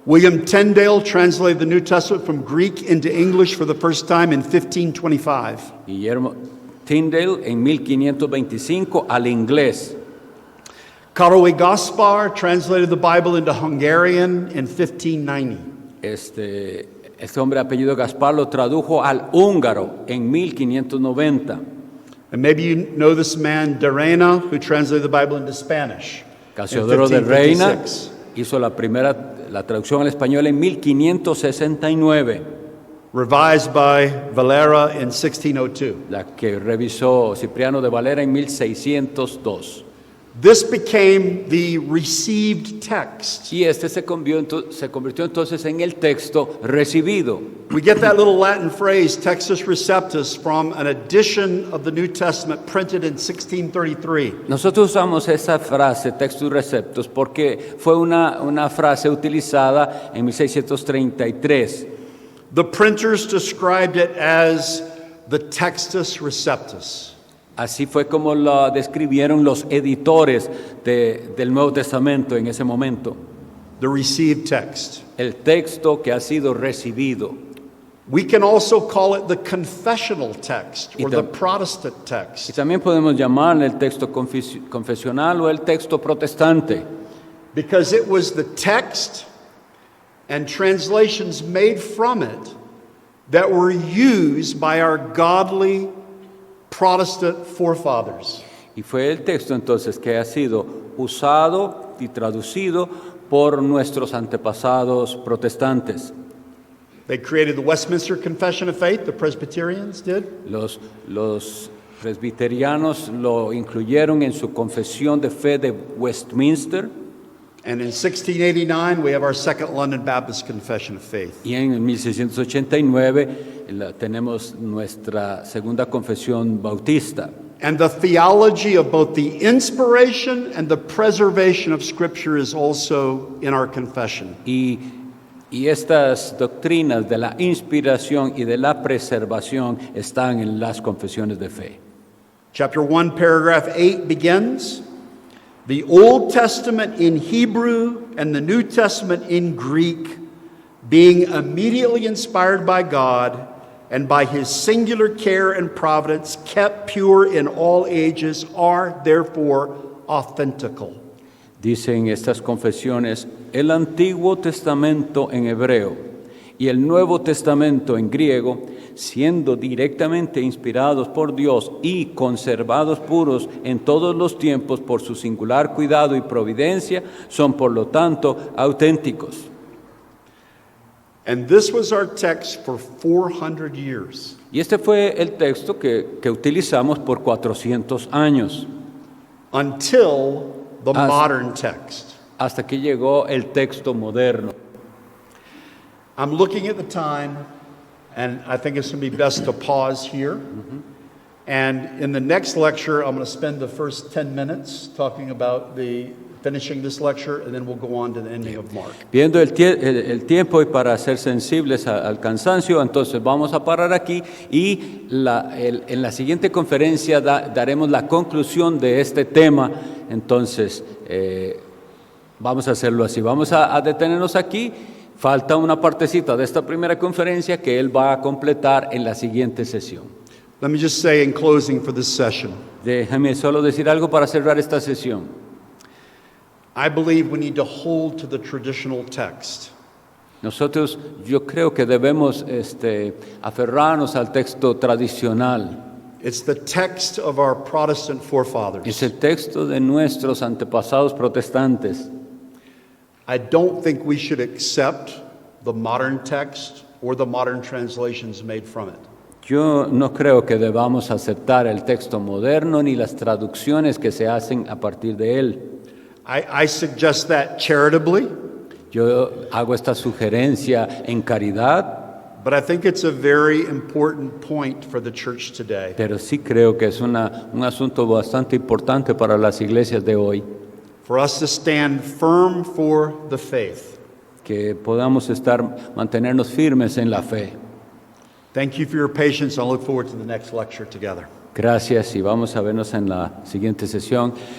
William Tyndale translated the New Testament from Greek into English for the first time in 1525. Guillermo Tyndale en 1525 al inglés. Karol Gaspar translated the Bible into Hungarian in 1590. Este hombre de apellido Gaspar lo tradujo al húngaro en 1590. And maybe you know this man, de Reina, who translated the Bible into Spanish in Casiodoro de Reina 1556. hizo la traducción al español en 1569, Revised by Valera in 1602. la que revisó Cipriano de Valera en 1602. This became the received text. Y este se convirtió entonces en el texto recibido. We get that little Latin phrase, Textus Receptus, from an edition of the New Testament printed in 1633. Nosotros usamos esa frase, Textus Receptus, porque fue una frase utilizada en 1633. The printers described it as the Textus Receptus. Así fue como la describieron los editores del Nuevo Testamento en ese momento. The received text. El texto que ha sido recibido. We can also call it the confessional text or Y the tam- Protestant Y text también podemos llamarle el texto confesional o el texto protestante, because it was the text and translations made from it that were used by our godly Protestant forefathers. y fue el texto entonces que ha sido usado y traducido por nuestros antepasados protestantes. They created the Westminster Confession of Faith, the Presbyterians did. Los presbiterianos lo incluyeron en su confesión de fe de Westminster, And in 1689, we have our Second London Baptist Confession of Faith. y en 1689 tenemos nuestra segunda confesión bautista. And the theology of both the inspiration and the preservation of Scripture is also in our confession. Y estas doctrinas de la inspiración y de la preservación están en las confesiones de fe. Chapter 1, paragraph 8 begins, "The Old Testament in Hebrew and the New Testament in Greek, being immediately inspired by God and by His singular care and providence, kept pure in all ages, are therefore authentical." Dicen estas confesiones el Antiguo Testamento en hebreo y el Nuevo Testamento en griego, siendo directamente inspirados por Dios y conservados puros en todos los tiempos por su singular cuidado y providencia, son por lo tanto auténticos. And this was our text for 400 years. Y este fue el texto que utilizamos por 400 años, Until the As- modern text. hasta que llegó el texto moderno. I'm looking at the time, and I think it's going to be best to pause here. And in the next lecture, I'm going to spend the first 10 minutes talking about finishing this lecture, and then we'll go on to the ending of Mark. Viendo el tiempo y para ser sensibles al cansancio, entonces vamos a parar aquí y en la siguiente conferencia daremos la conclusión de este tema. Entonces, vamos a hacerlo así. Vamos a detenernos aquí. Falta una partecita de esta primera conferencia que él va a completar en la siguiente sesión. Let me just say in closing for this session, Déjame solo decir algo para cerrar esta sesión. I believe we need to hold to the traditional text. Nosotros, yo creo que debemos aferrarnos al texto tradicional. It's the text of our Protestant Es forefathers. el texto de nuestros antepasados protestantes. I don't think we should accept the modern text or the modern translations made from it. Yo no creo que debamos aceptar el texto moderno ni las traducciones que se hacen a partir de él. I suggest that charitably, Yo hago esta sugerencia en caridad, but I think it's a very important point for the church today. pero sí creo que es un asunto bastante importante para las iglesias de hoy, For us to stand firm for the faith. que podamos mantenernos firmes en la fe. Thank you for your patience. I look forward to the next lecture together. Gracias y vamos a vernos en la siguiente sesión.